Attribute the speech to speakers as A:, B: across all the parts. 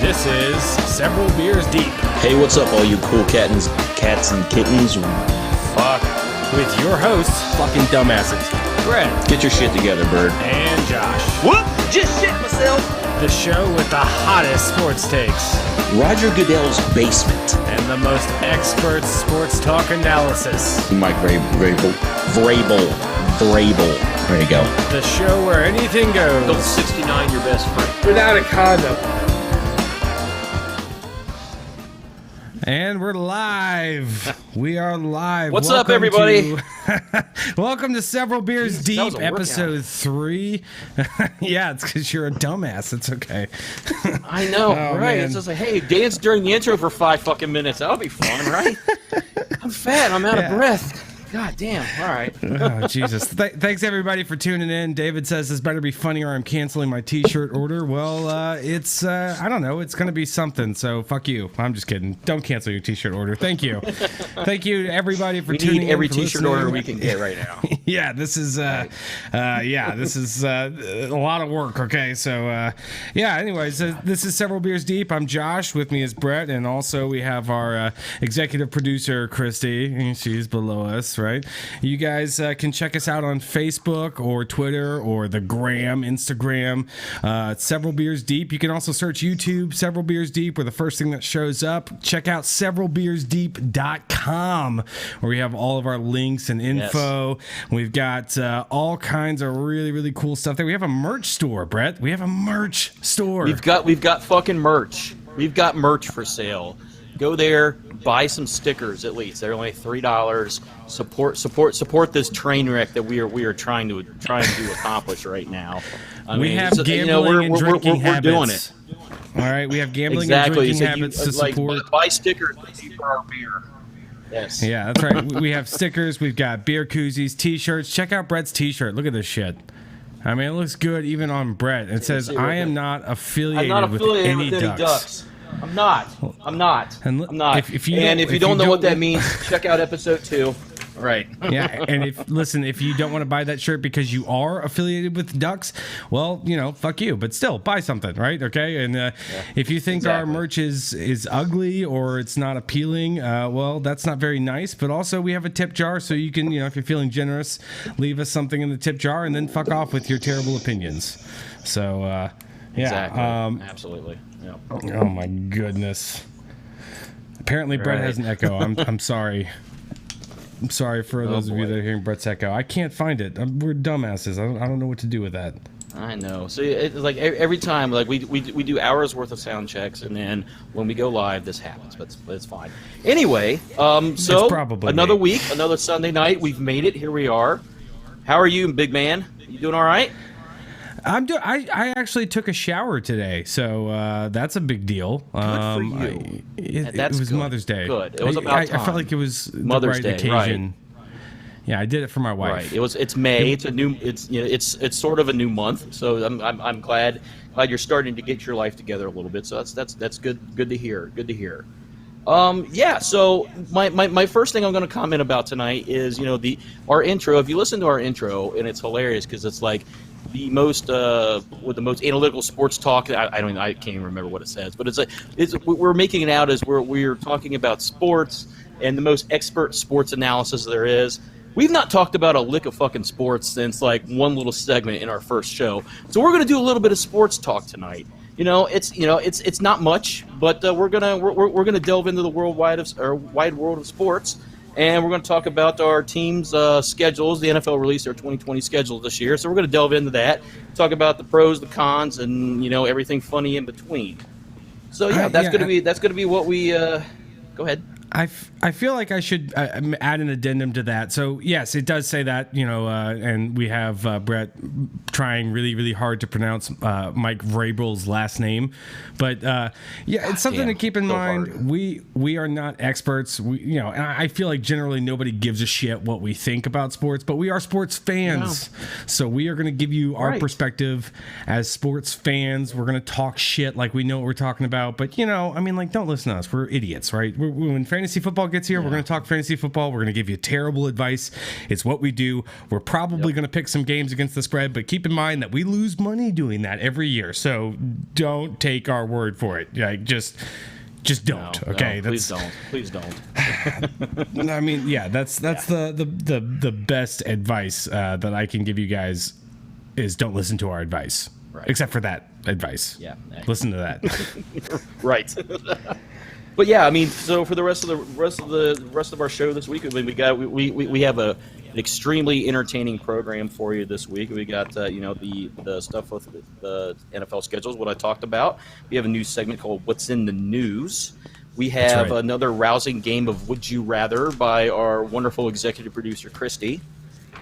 A: This is Several Beers Deep.
B: Hey, what's up, all you cool cats and kittens?
A: Fuck. With your hosts, fucking dumbasses, Brett.
B: Get your shit together, Bird.
A: And Josh.
C: Whoop! Just shit myself.
A: The show with the hottest sports takes.
B: Roger Goodell's basement.
A: And the most expert sports talk analysis.
B: Mike Vrabel. There you go.
A: The show where anything goes.
C: Don't 69 your best friend.
D: Without a condom.
E: And we're live. We are live.
C: What's up, everybody?
E: Welcome to Several Beers
C: Jesus,
E: Deep, episode 3. Yeah, it's because you're a dumbass. It's okay.
C: I know,
E: Oh,
C: right?
E: man.
C: It's just like, hey, dance during the intro for 5 fucking minutes. That'll be fun, right? I'm fat. I'm out of breath. God damn. All right.
E: Oh, Jesus. Thanks, everybody, for tuning in. David says this better be funny or I'm canceling my t-shirt order. Well, it's, I don't know. It's going to be something, so fuck you. I'm just kidding. Don't cancel your t-shirt order. Thank you. Thank you, everybody, for tuning in.
C: We need every
E: for
C: t-shirt
E: listening.
C: order we can get right now.
E: Yeah, this is a lot of work. Okay, so anyways, this is Several Beers Deep. I'm Josh. With me is Brett, and also we have our executive producer Christy. She's below us, right? You guys can check us out on Facebook or Twitter or the Gram, Instagram. Several Beers Deep. You can also search YouTube. Several Beers Deep, or the first thing that shows up. Check out severalbeersdeep.com, where we have all of our links and info. Yes. We've got all kinds of really, really cool stuff there. We have a merch store, Brett. We have a merch store.
C: We've got fucking merch. We've got merch for sale. Go there, buy some stickers at least. They're only $3. Support this train wreck that we are trying to accomplish right now.
E: We have gambling and drinking habits.
C: We're doing it.
E: All right, we have gambling
C: Exactly.
E: and drinking habits to support.
C: Buy stickers for our beer. Yes.
E: Yeah, that's right. We have stickers. We've got beer koozies, T-shirts. Check out Brett's T-shirt. Look at this shit. I mean, it looks good even on Brett. It says, "I am not affiliated with any ducks."
C: I'm not.
E: And if you
C: don't know what that means, check out episode 2. Right.
E: Yeah, and if you don't want to buy that shirt because you are affiliated with ducks, well, fuck you. But still, buy something, right? Okay. And if you think our merch is ugly or it's not appealing, well, that's not very nice. But also, we have a tip jar, so you can, if you're feeling generous, leave us something in the tip jar, and then fuck off with your terrible opinions. So, yeah.
C: Exactly. Absolutely. Yep.
E: Oh my goodness. Apparently, Brett has an echo. I'm sorry. I'm sorry for those of you that are hearing Brett's echo. I can't find it. We're dumbasses. I don't know what to do with that.
C: I know. So it's like every time, like we do hours worth of sound checks, and then when we go live, this happens. But it's fine. Anyway, so another week, another Sunday night. We've made it. Here we are. How are you, big man? You doing all right?
E: I actually took a shower today, so that's a big deal.
C: Good for you.
E: It was good. Mother's Day.
C: Good. It was about time.
E: I felt like it was
C: Mother's
E: the right
C: Day,
E: occasion.
C: Right.
E: Yeah, I did it for my wife.
C: Right. It's May. It's sort of a new month. So I'm glad you're starting to get your life together a little bit. So that's good. Good to hear. Good to hear. Yeah. So my first thing I'm going to comment about tonight is our intro. If you listen to our intro, and it's hilarious because it's like the most analytical sports talk. I can't even remember what it says, but we're making it out as we're talking about sports and the most expert sports analysis there is. We've not talked about a lick of fucking sports since like one little segment in our first show. So we're gonna do a little bit of sports talk tonight. It's not much, but we're gonna delve into the wide world of sports. And we're going to talk about our team's schedules. The NFL released their 2020 schedule this year, so we're going to delve into that. Talk about the pros, the cons, and everything funny in between. So that's going to be what we. Go ahead.
E: I feel like I should add an addendum to that. So yes, it does say that, and we have Brett trying really, really hard to pronounce Mike Vrabel's last name, but it's something to keep in mind. Hard. We are not experts. And I feel like generally nobody gives a shit what we think about sports, but we are sports fans, so we are going to give you our perspective as sports fans. We're going to talk shit like we know what we're talking about, but don't listen to us. We're idiots, right? When fantasy fantasy football gets here, we're going to talk fantasy football. We're going to give you terrible advice. It's what we do. We're probably going to pick some games against the spread, but keep in mind that we lose money doing that every year. So don't take our word for it. Like, just don't. Okay,
C: please don't.
E: I mean, that's the best advice that I can give you guys is don't listen to our advice, except for that advice.
C: Yeah,
E: listen to that.
C: Right. But yeah, I mean, so for the rest of our show this week, I mean, we have an extremely entertaining program for you this week. We got the stuff with the NFL schedules, what I talked about. We have a new segment called "What's in the News." We have another rousing game of Would You Rather by our wonderful executive producer Christy,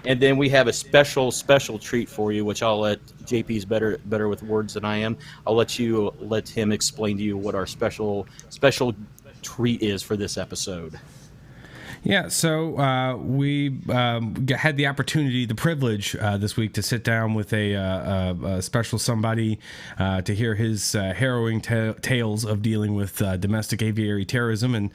C: and then we have a special treat for you, which I'll let JP's better with words than I am. I'll let him explain to you what our special treat is for this episode.
E: Yeah, so we had the opportunity, the privilege this week to sit down with a special somebody to hear his harrowing tales of dealing with domestic aviary terrorism, and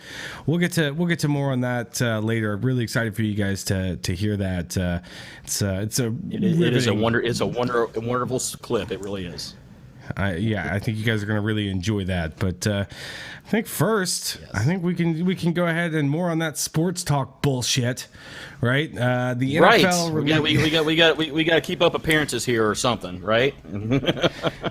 E: we'll get to more on that later. Really excited for you guys to hear that. It's a
C: wonderful clip. It really is.
E: I think you guys are going to really enjoy that. But I think first, I think we can go ahead and more on that sports talk bullshit, right? The NFL.
C: Right. We got to keep up appearances here or something, right?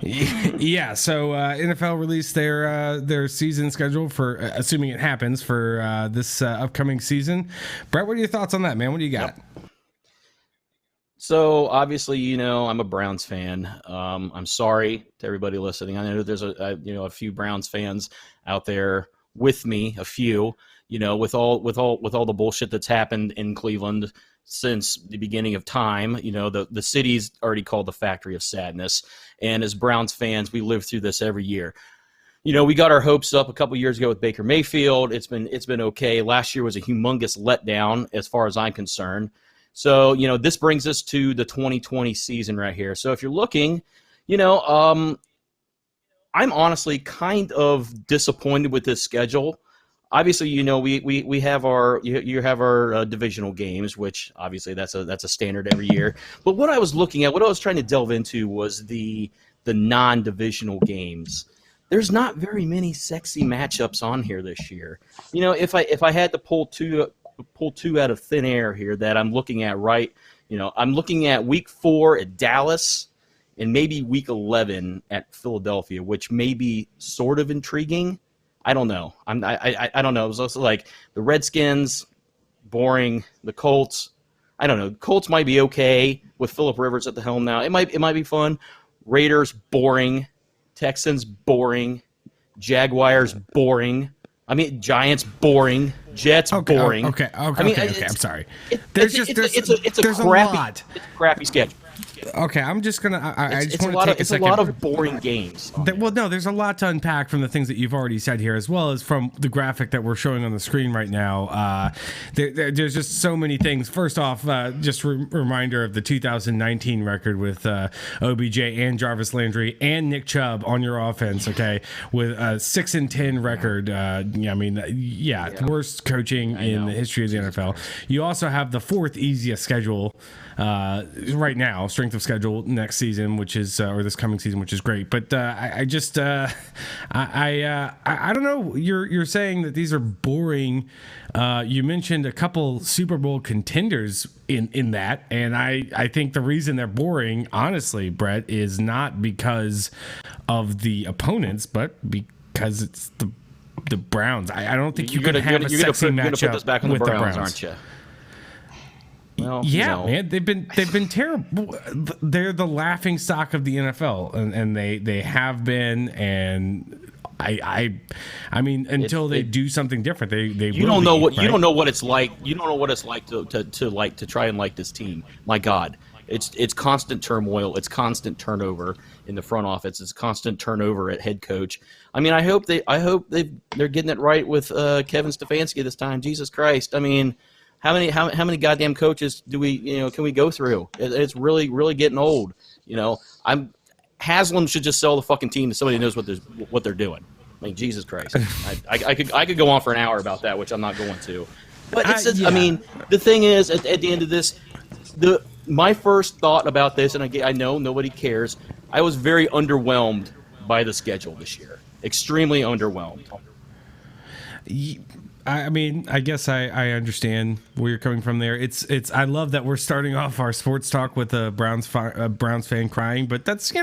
E: Yeah. So NFL released their season schedule for, assuming it happens, for this upcoming season. Brett, what are your thoughts on that, man? What do you got?
C: Yep. So obviously, I'm a Browns fan. I'm sorry to everybody listening. I know there's a few Browns fans out there with me. A few, with all the bullshit that's happened in Cleveland since the beginning of time. The city's already called the factory of sadness, and as Browns fans, we live through this every year. We got our hopes up a couple years ago with Baker Mayfield. It's been okay. Last year was a humongous letdown as far as I'm concerned. So, this brings us to the 2020 season right here. So if you're looking, I'm honestly kind of disappointed with this schedule. Obviously, we have our divisional games, which obviously that's a standard every year. But what I was trying to delve into was the non-divisional games. There's not very many sexy matchups on here this year. If I had to pull two out of thin air here that I'm looking at, right? I'm looking at week 4 at Dallas and maybe week 11 at Philadelphia, which may be sort of intriguing. I don't know. I don't know. It was also like the Redskins, boring. The Colts, I don't know. Colts might be okay with Phillip Rivers at the helm now. It might be fun. Raiders, boring. Texans, boring. Jaguars, boring. Giants, boring. Jets, boring.
E: Okay. I'm sorry.
C: There's a crappy schedule.
E: Okay, I'm just gonna. I just want to take a second.
C: It's a lot of boring games.
E: There's a lot to unpack from the things that you've already said here, as well as from the graphic that we're showing on the screen right now. There's just so many things. First off, just reminder of the 2019 record with OBJ and Jarvis Landry and Nick Chubb on your offense. Okay, with a 6-10 record. Worst coaching in the history of the NFL. You also have the 4th easiest schedule right now, strength of schedule next season, which is or this coming season, which is great. But I don't know. You're saying that these are boring. You mentioned a couple Super Bowl contenders in that, and I think the reason they're boring, honestly, Brett, is not because of the opponents, but because it's the Browns. I don't think you can have a sexy matchup. You're gonna put this back on the Browns,
C: aren't you? Well,
E: man, they've been terrible. They're the laughing stock of the NFL, and they have been. And I mean, until they do something different, they
C: you don't know what right? You don't know what it's like. You don't know what it's like to try and like this team. My God, it's constant turmoil. It's constant turnover in the front office. It's constant turnover at head coach. I mean, I hope they're getting it right with Kevin Stefanski this time. Jesus Christ! I mean. How many goddamn coaches do can we go through? It's really getting old. Haslam should just sell the fucking team to somebody who knows what they're doing. I mean, Jesus Christ. I could go on for an hour about that, which I'm not going to. But it's
E: yeah.
C: I mean, the thing is, at the end of this, my first thought about this, and I know nobody cares, I was very underwhelmed by the schedule this year. Extremely underwhelmed.
E: I mean, I guess I understand where you're coming from there. It's. I love that we're starting off our sports talk with a Browns fan crying, but that's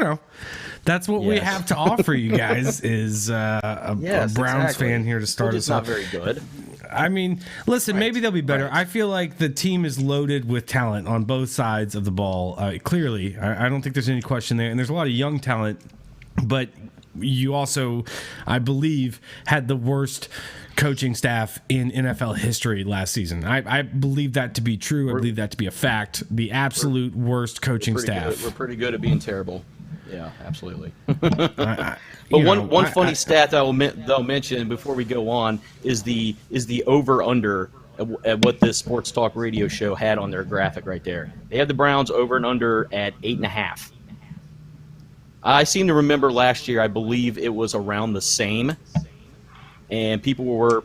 E: that's what we have to offer you guys is a Browns fan here to start us off.
C: Not very good.
E: I mean, listen, maybe they'll be better. I feel like the team is loaded with talent on both sides of the ball. Clearly, I don't think there's any question there, and there's a lot of young talent, but you also, I believe, had the worst coaching staff in NFL history last season. I believe that to be true. I believe that to be a fact. The absolute worst coaching staff.
C: We're pretty good at being terrible. Yeah, absolutely. But one funny stat that I'll mention before we go on is the over under at what this sports talk radio show had on their graphic right there. They had the Browns over and under at 8.5. I seem to remember last year, I believe it was around the same, and people were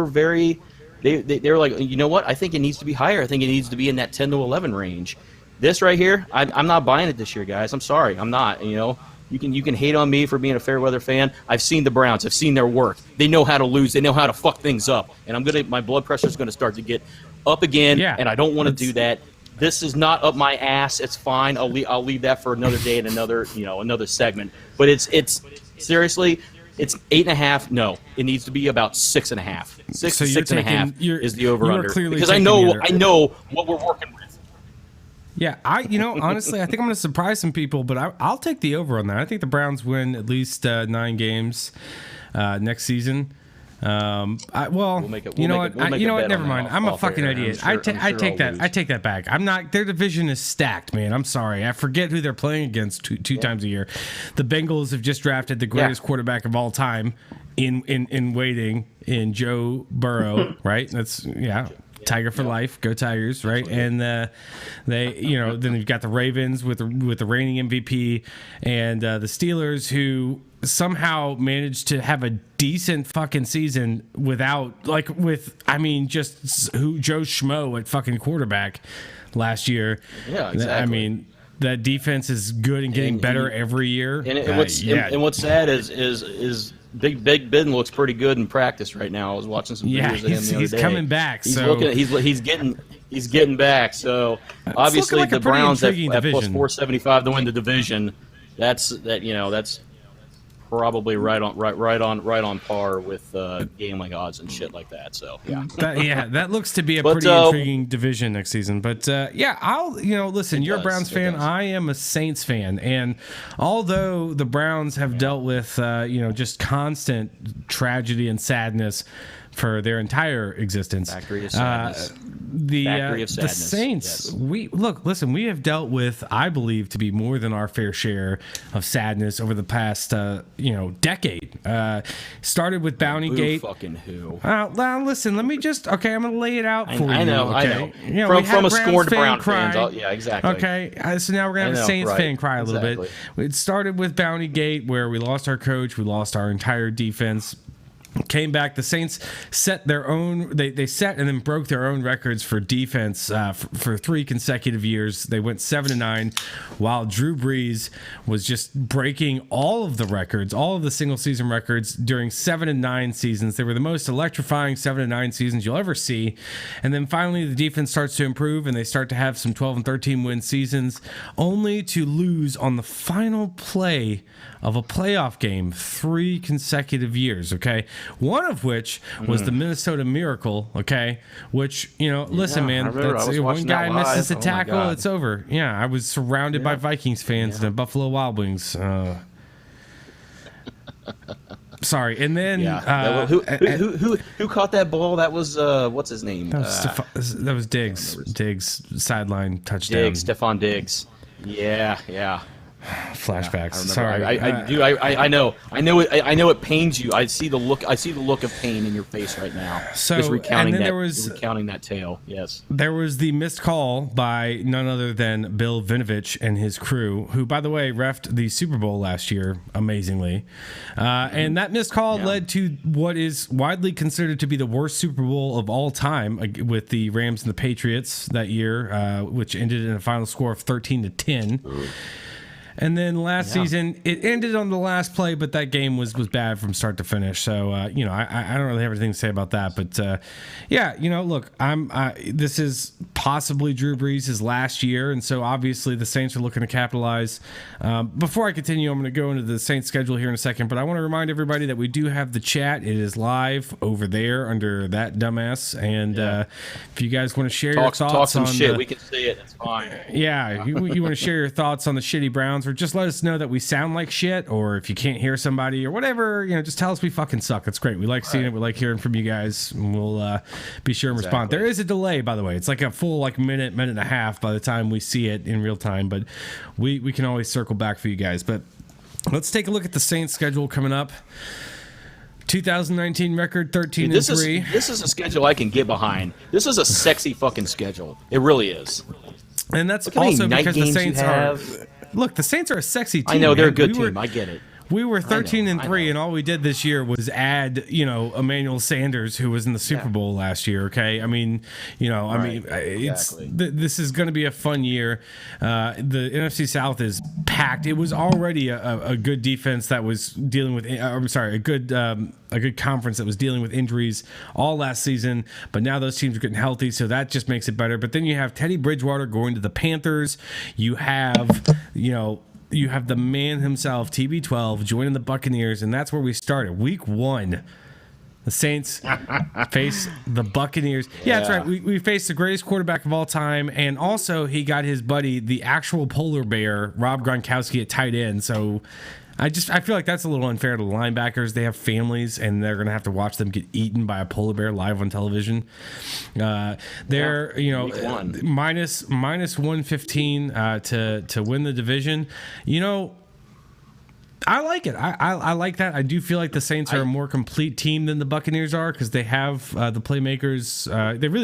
C: very, they were like, you know what? I think it needs to be higher. I think it needs to be in that 10 to 11 range. This right here, I'm not buying it this year, guys. I'm sorry, I'm not. You can hate on me for being a fair weather fan. I've seen the Browns. I've seen their work. They know how to lose. They know how to fuck things up. And my blood pressure is gonna start to get up again. And I don't want to do that. This is not up my ass. It's fine. I'll leave that for another day and another segment. But it's seriously, it's 8.5. No, it needs to be about 6.5. 6.5 is the over under because I know what we're working with.
E: Yeah, honestly, I think I'm going to surprise some people, but I'll take the over on that. I think the Browns win at least 9 games next season. Never mind. I'm a fucking idiot. I take that back. I'm not. Their division is stacked, man. I'm sorry. I forget who they're playing against two times a year. The Bengals have just drafted the greatest quarterback of all time in waiting in Joe Burrow. Right? That's Tiger for life, go Tigers, right? And then you've got the Ravens with the reigning MVP, and the Steelers who somehow managed to have a decent fucking season without Joe Schmo at fucking quarterback last year.
C: Yeah, exactly.
E: I mean, that defense is good and getting better every year.
C: And what's sad is Big Ben looks pretty good in practice right now. I was watching some videos of him the other day.
E: He's coming back.
C: He's getting back. So obviously the Browns at plus 475 to win the division. That's probably right on par with gambling odds and shit like that. So
E: that looks to be a pretty intriguing division next season. But listen, you're a Browns fan. I am a Saints fan, and although the Browns have dealt with just constant tragedy and sadness for their entire existence.
C: Factory of sadness.
E: The Saints, yes. We have dealt with, I believe, to be more than our fair share of sadness over the past, decade. Started with Bounty Gate.
C: Fucking who?
E: Now, listen, let me just, I'm going to lay it out for you.
C: I know. From a scorned Brown fans. Yeah, exactly.
E: Okay, so now we're going to have a Saints fan cry a little bit. It started with Bounty Gate, where we lost our coach, we lost our entire defense. Came back. The Saints set their own. They set and then broke their own records for defense for 3 consecutive years. They went 7-9, while Drew Brees was just breaking all of the records, all of the single season records during 7-9 seasons. They were the most electrifying 7-9 seasons you'll ever see. And then finally, the defense starts to improve, and they start to have some 12 and 13 win seasons, only to lose on the final play of a playoff game 3 consecutive years. Okay. One of which was the Minnesota Miracle, okay? Which, listen, man, that's, one guy misses a tackle, it's over. Yeah, I was surrounded by Vikings fans and Buffalo Wild Wings. Sorry, and then
C: who caught that ball? That was what's his name?
E: That was Diggs. Diggs sideline touchdown.
C: Stephon Diggs. Yeah.
E: Flashbacks.
C: I remember.
E: Sorry,
C: I do. I know. I know it pains you. I see the look of pain in your face right now.
E: So,
C: just recounting
E: and then
C: that. Recounting that tale. Yes.
E: There was the missed call by none other than Bill Vinovich and his crew, who, by the way, reffed the Super Bowl last year amazingly. And that missed call led to what is widely considered to be the worst Super Bowl of all time, with the Rams and the Patriots that year, which ended in a final score of 13-10. And then last season, it ended on the last play, but that game was bad from start to finish. So, I don't really have anything to say about that. But, look, this is possibly Drew Brees' last year, and so obviously the Saints are looking to capitalize. Before I continue, I'm going to go into the Saints schedule here in a second, but I want to remind everybody that we do have the chat. It is live over there under that dumbass, and if you guys want to share your thoughts
C: talk some
E: on
C: shit, we can see it. It's fine.
E: Yeah, you want to share your thoughts on the shitty Browns, or just let us know that we sound like shit, or if you can't hear somebody or whatever, just tell us we fucking suck. That's great. We like seeing it. We like hearing from you guys, and we'll be sure and respond. There is a delay, by the way. It's like a full minute and a half by the time we see it in real time, but we can always circle back for you guys. But let's take a look at the Saints schedule coming up. 2019 record 13-3.
C: This is a schedule I can get behind. This is a sexy fucking schedule. It really is.
E: And that's also because the Saints are. Look, the Saints are a sexy team.
C: I know they're a
E: man.
C: good team. I get it.
E: We were 13-3, and all we did this year was add, Emmanuel Sanders, who was in the Super Bowl last year. Okay, I mean, this is going to be a fun year. The NFC South is packed. It was already a good defense that was dealing with. A good conference that was dealing with injuries all last season, but now those teams are getting healthy, so that just makes it better. But then you have Teddy Bridgewater going to the Panthers. You have, you have the man himself, TB12, joining the Buccaneers, and that's where we started. Week 1, the Saints face the Buccaneers. Yeah, that's right. We faced the greatest quarterback of all time, and also he got his buddy, the actual polar bear, Rob Gronkowski, at tight end. So I feel like that's a little unfair to the linebackers. They have families, and they're going to have to watch them get eaten by a polar bear live on television. They're minus 115 to win the division. I like it. I like that. I do feel like the Saints are a more complete team than the Buccaneers are, because they have the playmakers.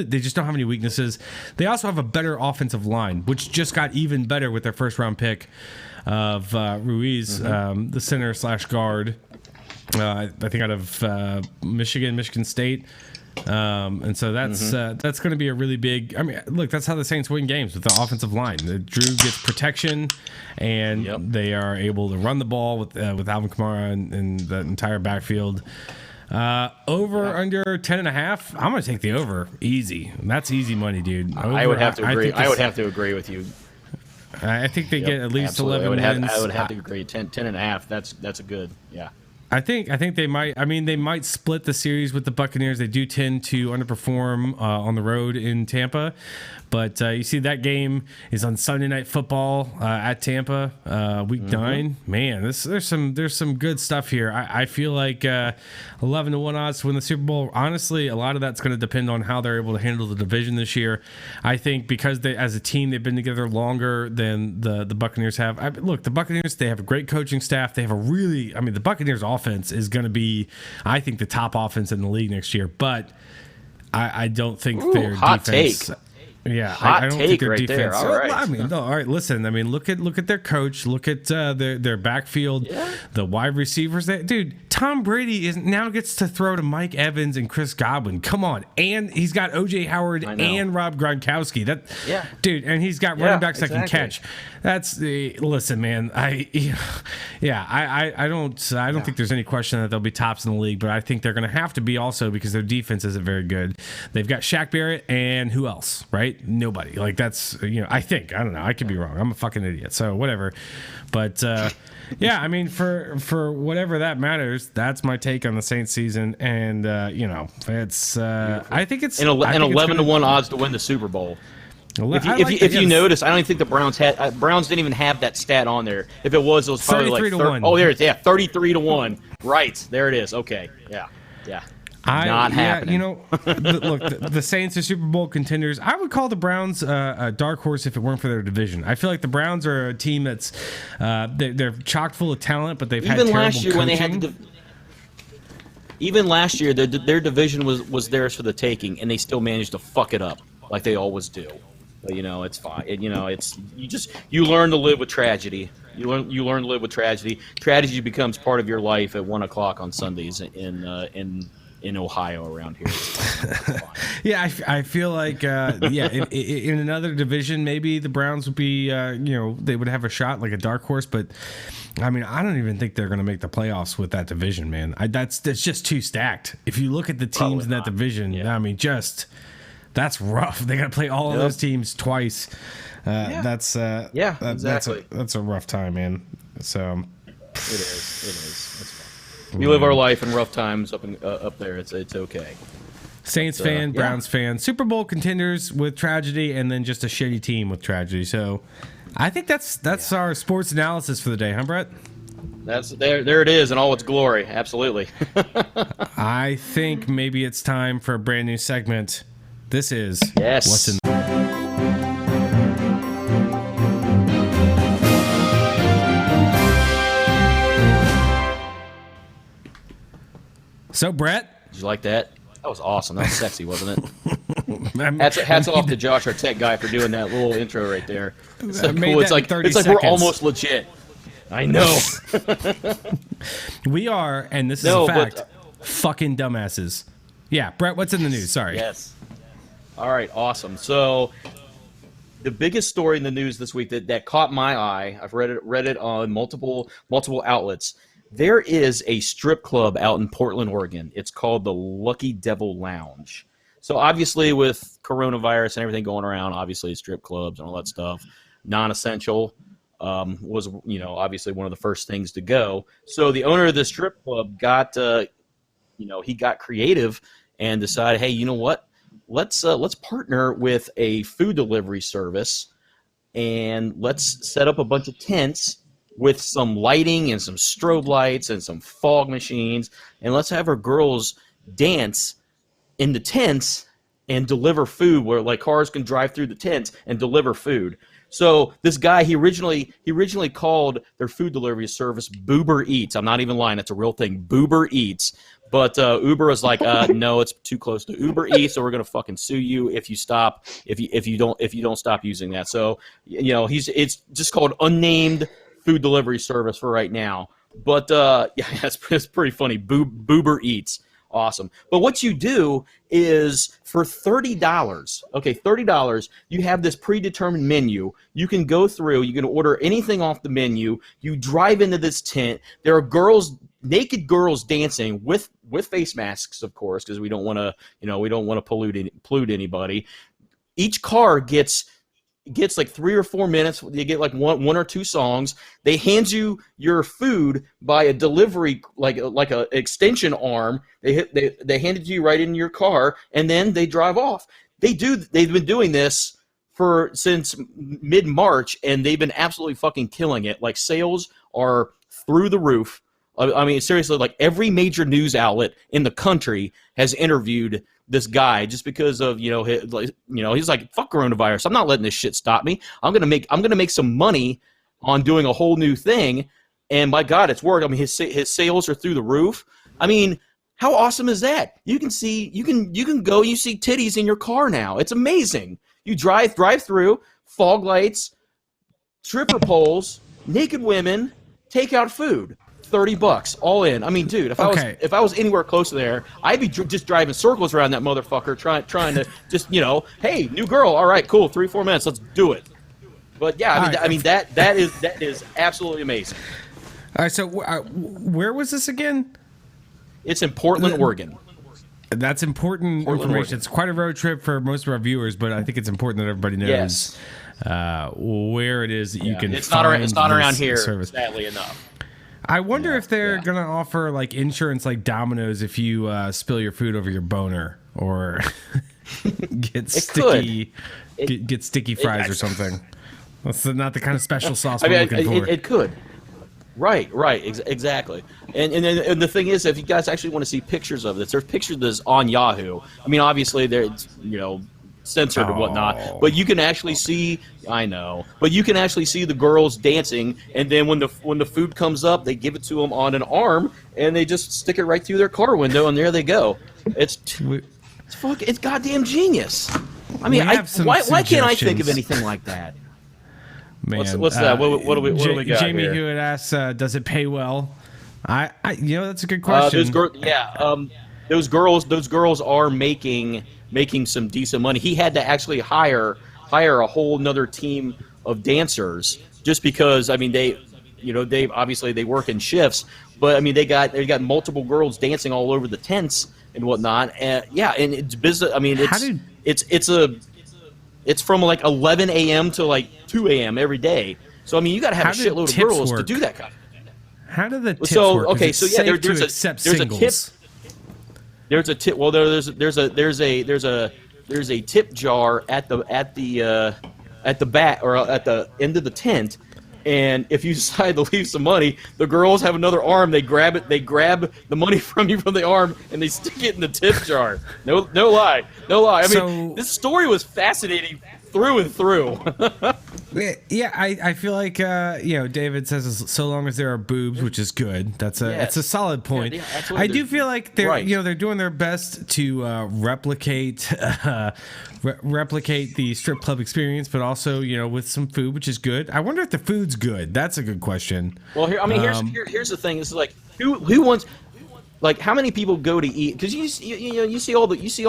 E: They just don't have any weaknesses. They also have a better offensive line, which just got even better with their first round pick of Ruiz, the center / guard. I think out of Michigan State. And so that's going to be a really big. I mean, look, that's how the Saints win games, with the offensive line. Drew gets protection, and they are able to run the ball with Alvin Kamara and the entire backfield. Under 10.5. I'm going to take the over. Easy. That's easy money, dude. Over,
C: I would have to agree. I would have to agree with you.
E: I think they get at least
C: absolutely.
E: 11 wins.
C: I would have to agree. 10.5. That's a good. Yeah.
E: I think they might. I mean, they might split the series with the Buccaneers. They do tend to underperform on the road in Tampa, but you see that game is on Sunday Night Football at Tampa, Week 9. Man, there's some good stuff here. I feel like 11-1 odds to win the Super Bowl. Honestly, a lot of that's going to depend on how they're able to handle the division this year. I think because they, as a team, they've been together longer than the Buccaneers have. Look, the Buccaneers, they have a great coaching staff. They have the Buccaneers offense is going to be, I think, the top offense in the league next year. But I don't think their defense.
C: Take.
E: Yeah, I don't think their
C: right
E: defense.
C: There. All right.
E: All right. Listen, look at their coach. Look at their backfield, the wide receivers. Dude, Tom Brady now gets to throw to Mike Evans and Chris Godwin. Come on, and he's got OJ Howard and Rob Gronkowski. Dude, and he's got running backs that can catch. That's listen, man. I don't think there's any question that they'll be tops in the league, but I think they're going to have to be also because their defense isn't very good. They've got Shaq Barrett and who else, right? Nobody. Like that's I think. I don't know. I could be wrong. I'm a fucking idiot. So whatever. But yeah, I mean for whatever that matters, that's my take on the Saints season, and it's I think it's
C: an 11-1 odds to win the Super Bowl. If you notice, I don't even think the Browns didn't even have that stat on there. If it was probably
E: 33 to 1.
C: Oh, there it is. Yeah, 33 to 1. Right there it is. Okay, yeah. Not happening.
E: You know, the Saints are Super Bowl contenders. I would call the Browns a dark horse if it weren't for their division. I feel like the Browns are a team that's they're chock full of talent, but they've had terrible
C: last year
E: coaching.
C: when they had even last year their division was theirs for the taking, and they still managed to fuck it up like they always do. But you know, it's fine. You learn to live with tragedy. You learn to live with tragedy. Tragedy becomes part of your life at 1 o'clock on Sundays in Ohio around here. It's fine.
E: Yeah, I feel like in another division, maybe the Browns would be they would have a shot like a dark horse, but I mean, I don't even think they're going to make the playoffs with that division, man. That's just too stacked. If you look at the teams in that division, I mean, that's rough. They got to play all of those teams twice. That's
C: exactly.
E: That's a rough time, man. So
C: it is. It's fine. We live our life in rough times up there. It's okay.
E: Saints fan, Browns fan, Super Bowl contenders with tragedy, and then just a shitty team with tragedy. So, I think that's our sports analysis for the day, huh, Brett?
C: That's there it is in all its glory. Absolutely.
E: I think maybe it's time for a brand new segment. This is What's in. So, Brett,
C: did you like that? That was awesome. That was sexy, wasn't it? Hats off to Josh, our tech guy, for doing that little intro right there. It's so cool. It's like we're almost legit. I know.
E: We are, and this is a fact, fucking dumbasses. Yeah, Brett, what's in the news? Sorry.
C: Yes. All right, awesome. So the biggest story in the news this week that caught my eye, I've read it on multiple outlets. There is a strip club out in Portland, Oregon. It's called the Lucky Devil Lounge. So obviously with coronavirus and everything going around, obviously strip clubs and all that stuff, non-essential was, obviously one of the first things to go. So the owner of the strip club got creative and decided, hey, you know what? Let's partner with a food delivery service and let's set up a bunch of tents with some lighting and some strobe lights and some fog machines, and let's have our girls dance in the tents and deliver food where like cars can drive through the tents and deliver food. So this guy, he originally called their food delivery service Boober Eats. I'm not even lying, it's a real thing, Boober Eats. But Uber was like, no, it's too close to Uber Eats, so we're gonna fucking sue you if you don't stop using that. So it's just called unnamed food delivery service for right now. But it's pretty funny. Boober Eats. Awesome. But what you do is for $30, $30, you have this predetermined menu. You can go through, you can order anything off the menu. You drive into this tent. There are naked girls dancing with face masks, of course, because we don't want to pollute anybody. Each car gets like 3 or 4 minutes. You get like one or two songs. They hand you your food by a delivery, like a extension arm. They hand it to you right in your car, and then they drive off. They've been doing this since mid-March, and they've been absolutely fucking killing it. Like sales are through the roof. I mean, seriously, like every major news outlet in the country has interviewed this guy just because of he's like, fuck coronavirus. I'm not letting this shit stop me. I'm gonna make some money on doing a whole new thing, and my God, it's worked. I mean, his sales are through the roof. I mean, how awesome is that? You can go, you see titties in your car now. It's amazing. You drive through, fog lights, stripper poles, naked women, take out food. $30 all in. I mean, dude, if I was anywhere close to there, I'd be just driving circles around that motherfucker, trying to just hey, new girl, all right, cool, 3-4 minutes, let's do it. But yeah, I mean that is absolutely amazing.
E: All right, so where was this again?
C: It's in Portland, Oregon.
E: That's important information. Oregon. It's quite a road trip for most of our viewers, but I think it's important that everybody knows where it is that you can.
C: It's not around here, service. Sadly enough.
E: I wonder if they're going to offer like insurance like Domino's if you spill your food over your boner or get sticky fries or something. That's not the kind of special sauce we're looking for.
C: It could. Exactly. And the thing is, if you guys actually want to see pictures of this, there's pictures of this on Yahoo. I mean, obviously, they're, censored and whatnot, but you can actually see. I know, but you can actually see the girls dancing, and then when the food comes up, they give it to them on an arm, and they just stick it right through their car window, and there they go. It's goddamn genius. I mean, why can't I think of anything like that?
E: Man,
C: what's that? What do we got
E: Jamie
C: here?
E: Hewitt asks, "Does it pay well?" That's a good question.
C: Those girls are making some decent money. He had to actually hire a whole nother team of dancers just because. I mean, they obviously they work in shifts, but I mean they got multiple girls dancing all over the tents and whatnot. And and it's business. I mean, it's from like 11 a.m. to like 2 a.m. every day. So I mean, you got to have a shitload of girls to do that kind of thing.
E: How do the tips work?
C: Okay,
E: Is it safe to accept singles?
C: There's a tip. Well, there's a tip jar at the back or at the end of the tent, and if you decide to leave some money, the girls have another arm. They grab it. They grab the money from you from the arm, and they stick it in the tip jar. No lie. I mean, this story was fascinating through and through.
E: Yeah, I feel like David says so long as there are boobs, which is good. It's a solid point. I do feel like they're doing their best to replicate the strip club experience, but also with some food, which is good. I wonder if the food's good. That's a good question.
C: Well, here's the thing. It's like who wants. Like, how many people go to eat? Because you see all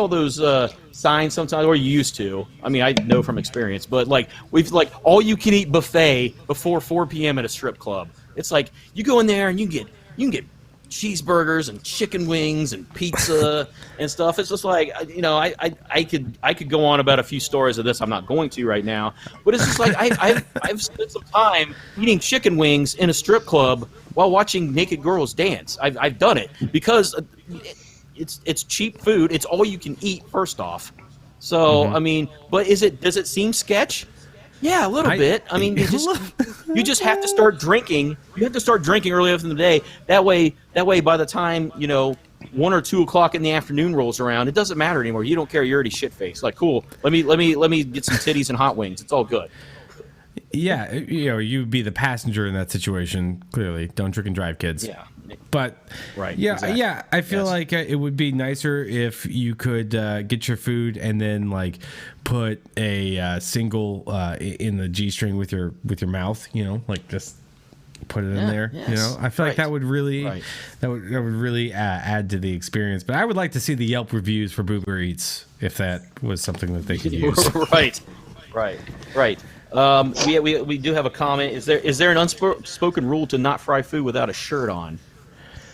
C: those signs sometimes, or you used to. I mean, I know from experience, but like we've like all you can eat buffet before 4 p.m. at a strip club. It's like you go in there and you can get cheeseburgers and chicken wings and pizza and stuff. It's just like I could go on about a few stories of this. I'm not going to right now, but it's just like I've spent some time eating chicken wings in a strip club while watching naked girls dance. I've done it because it's cheap food. It's all you can eat. First off, so I mean, but does it seem sketch? Yeah, a little bit. I mean, you just have to start drinking. You have to start drinking early enough in the day. That way, by the time 1 or 2 o'clock in the afternoon rolls around, it doesn't matter anymore. You don't care. You're already shit faced. Like, cool. Let me get some titties and hot wings. It's all good.
E: Yeah, you'd be the passenger in that situation. Clearly, don't drink and drive, kids.
C: Yeah,
E: but
C: right.
E: Yeah,
C: exactly.
E: yeah. I feel like it would be nicer if you could get your food and then like put a single in the G-string with your mouth. Like just put it in there.
C: Yes.
E: I feel like that would really that would really add to the experience. But I would like to see the Yelp reviews for Boober Eats if that was something that they could use.
C: Right. We do have a comment. Is there an unspoken rule to not fry food without a shirt on?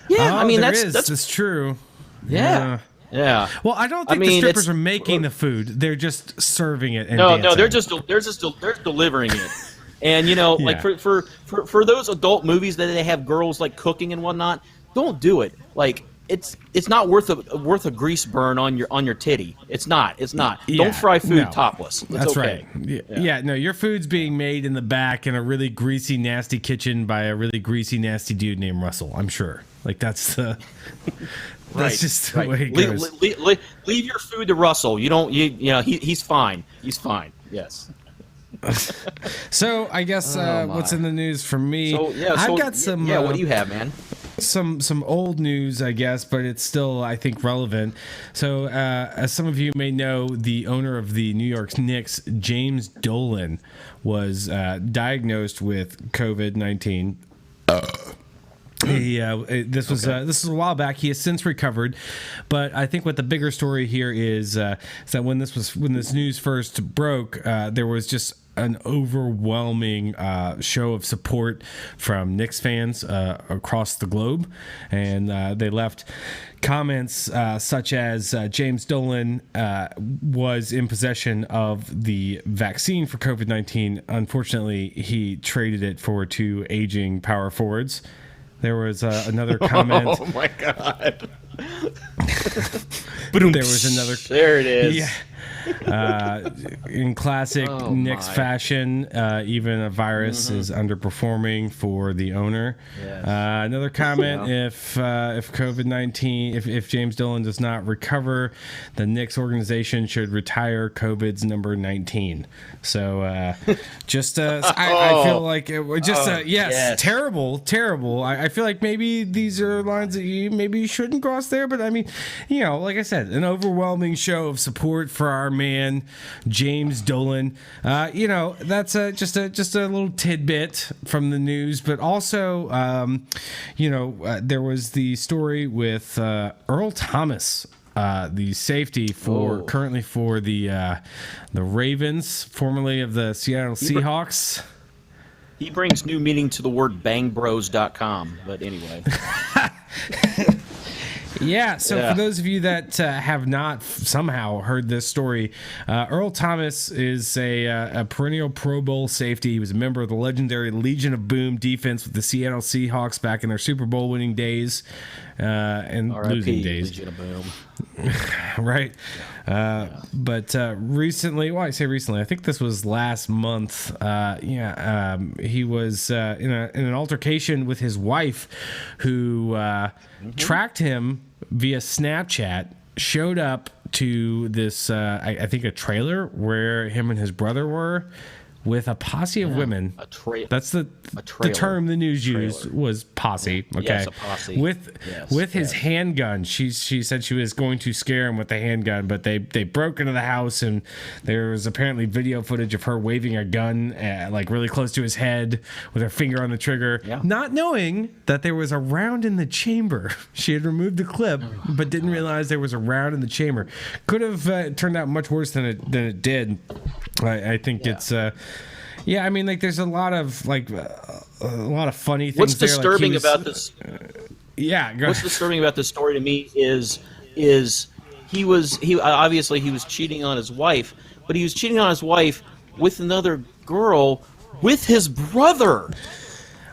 C: Yeah, I mean that's
E: true.
C: Yeah.
E: Well, I don't think the strippers are making the food; they're just serving it. And
C: no, they're delivering it. And like for those adult movies that they have girls like cooking and whatnot, don't do it. Like it's not worth a grease burn on your titty. It's not. Don't fry food topless.
E: That's
C: okay.
E: right. Yeah, no, your food's being made in the back in a really greasy, nasty kitchen by a really greasy, nasty dude named Russell. I'm sure. Like that's the. That's just the way it goes.
C: Leave your food to Russell. You don't. He's fine. He's fine. Yes.
E: So I guess what's in the news for me? I've got some.
C: What do you have, man?
E: Some old news, I guess, but it's still, I think, relevant. So, as some of you may know, the owner of the New York Knicks, James Dolan, was diagnosed with COVID-19. This was a while back. He has since recovered, but I think what the bigger story here is that when this news first broke, there was just an overwhelming show of support from Knicks fans across the globe, and they left comments such as James Dolan was in possession of the vaccine for COVID-19. Unfortunately, he traded it for 2 aging power forwards. There was another comment.
C: Oh my God!
E: There was another.
C: There it is.
E: Yeah. In classic Nick's fashion, even a virus is underperforming for the owner.
C: Yes.
E: Another comment: if COVID-19, if James Dolan does not recover, the Knicks organization should retire COVID's number 19. So I feel like yes, terrible. I feel like maybe these are lines that you shouldn't cross there, but I mean, like I said, an overwhelming show of support for our man James Dolan. That's just a little tidbit from the news, but also there was the story with Earl Thomas, the safety currently for the Ravens, formerly of the Seattle Seahawks.
C: He brings new meaning to the word bangbros.com, but anyway.
E: Yeah, so for those of you that have not somehow heard this story, Earl Thomas is a perennial Pro Bowl safety. He was a member of the legendary Legion of Boom defense with the Seattle Seahawks back in their Super Bowl winning days and losing days.
C: Legion of Boom.
E: Right. But recently, I say recently, I think this was last month. He was in an altercation with his wife, who tracked him via Snapchat, showed up to this, I think, a trailer where him and his brother were, with a posse of women. That's the term the news used was posse. Okay,
C: yes, a posse.
E: With his handgun. She said she was going to scare him with the handgun, but they broke into the house, and there was apparently video footage of her waving a gun like really close to his head with her finger on the trigger, not knowing that there was a round in the chamber. She had removed the clip, but didn't realize there was a round in the chamber. Could have turned out much worse than it did. I think it's. I mean, like, there's a lot of funny things.
C: What's disturbing about this? What's disturbing about this story to me is he obviously he was cheating on his wife, but he was cheating on his wife with another girl, with his brother.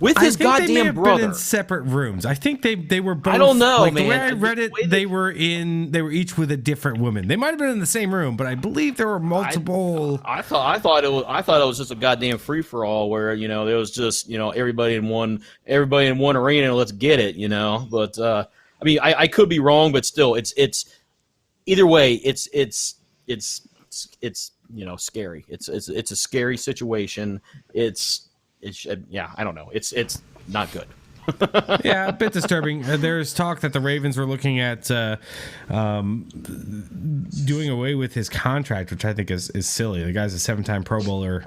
C: With his goddamn
E: they may have
C: brother.
E: Been in separate rooms. I think they were both.
C: I don't know,
E: like,
C: man.
E: The way I read it, they were each with a different woman. They might have been in the same room, but I believe there were multiple.
C: I thought it was just a goddamn free for all where there was just everybody in one arena. Let's get it, But I mean, I could be wrong, but still, it's either way. It's scary. It's a scary situation. I don't know. It's not good.
E: Yeah, a bit disturbing. There's talk that the Ravens were looking at doing away with his contract, which I think is silly. The guy's a 7-time Pro Bowler,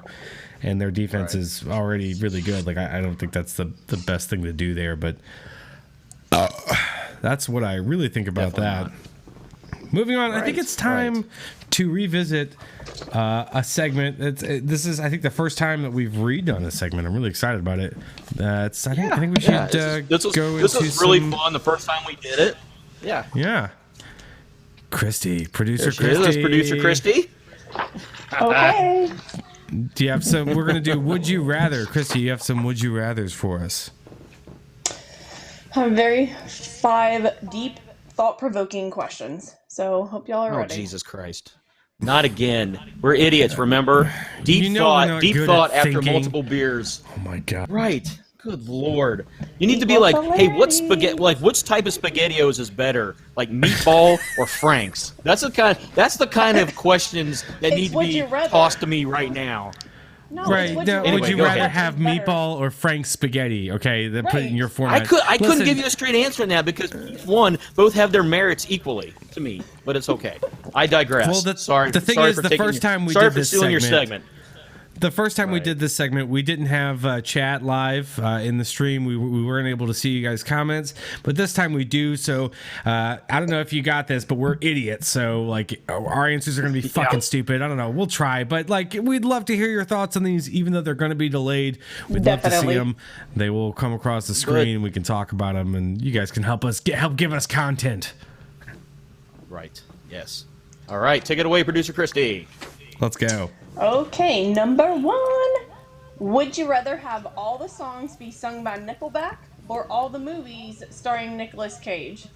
E: and their defense is already really good. Like, I don't think that's the best thing to do there, but that's what I really think about that. Moving on, I think it's time to revisit a segment. This is, I think, the first time that we've redone a segment. I'm really excited about it. I think we should go into
C: this was really fun the first time we did it. Yeah.
E: Yeah. Producer
C: Christy.
D: Okay.
E: Do you have some? We're going to do Would You Rather. Christy, you have some Would You Rathers for us?
D: I have 5 deep, thought-provoking questions. So hope y'all are ready.
C: Oh, Jesus Christ. Not again. We're idiots, remember? Deep thought after multiple beers.
E: Oh my God.
C: Right. Good Lord. You need to be like, hey, what's spaghetti? Like, which type of SpaghettiOs is better? Like meatball or Frank's? That's the kind of questions that need to be tossed to me right now.
D: No,
E: right. Would you rather have meatball or Frank's spaghetti? Okay, put it in your format.
C: I couldn't give you a straight answer on that because both have their merits equally to me, but it's okay. I digress.
E: Well, the thing is, the first time we did this segment. The first time we did this segment, we didn't have chat live in the stream. We weren't able to see you guys' comments, but this time we do. So I don't know if you got this, but we're idiots. So like our answers are going to be fucking stupid. I don't know. We'll try, but like we'd love to hear your thoughts on these, even though they're going to be delayed. We'd love to see them. They will come across the screen. And we can talk about them, and you guys can help give us content.
C: Right. Yes. All right. Take it away, Producer Christy.
E: Let's go.
D: Okay, number 1. Would you rather have all the songs be sung by Nickelback or all the movies starring Nicolas Cage?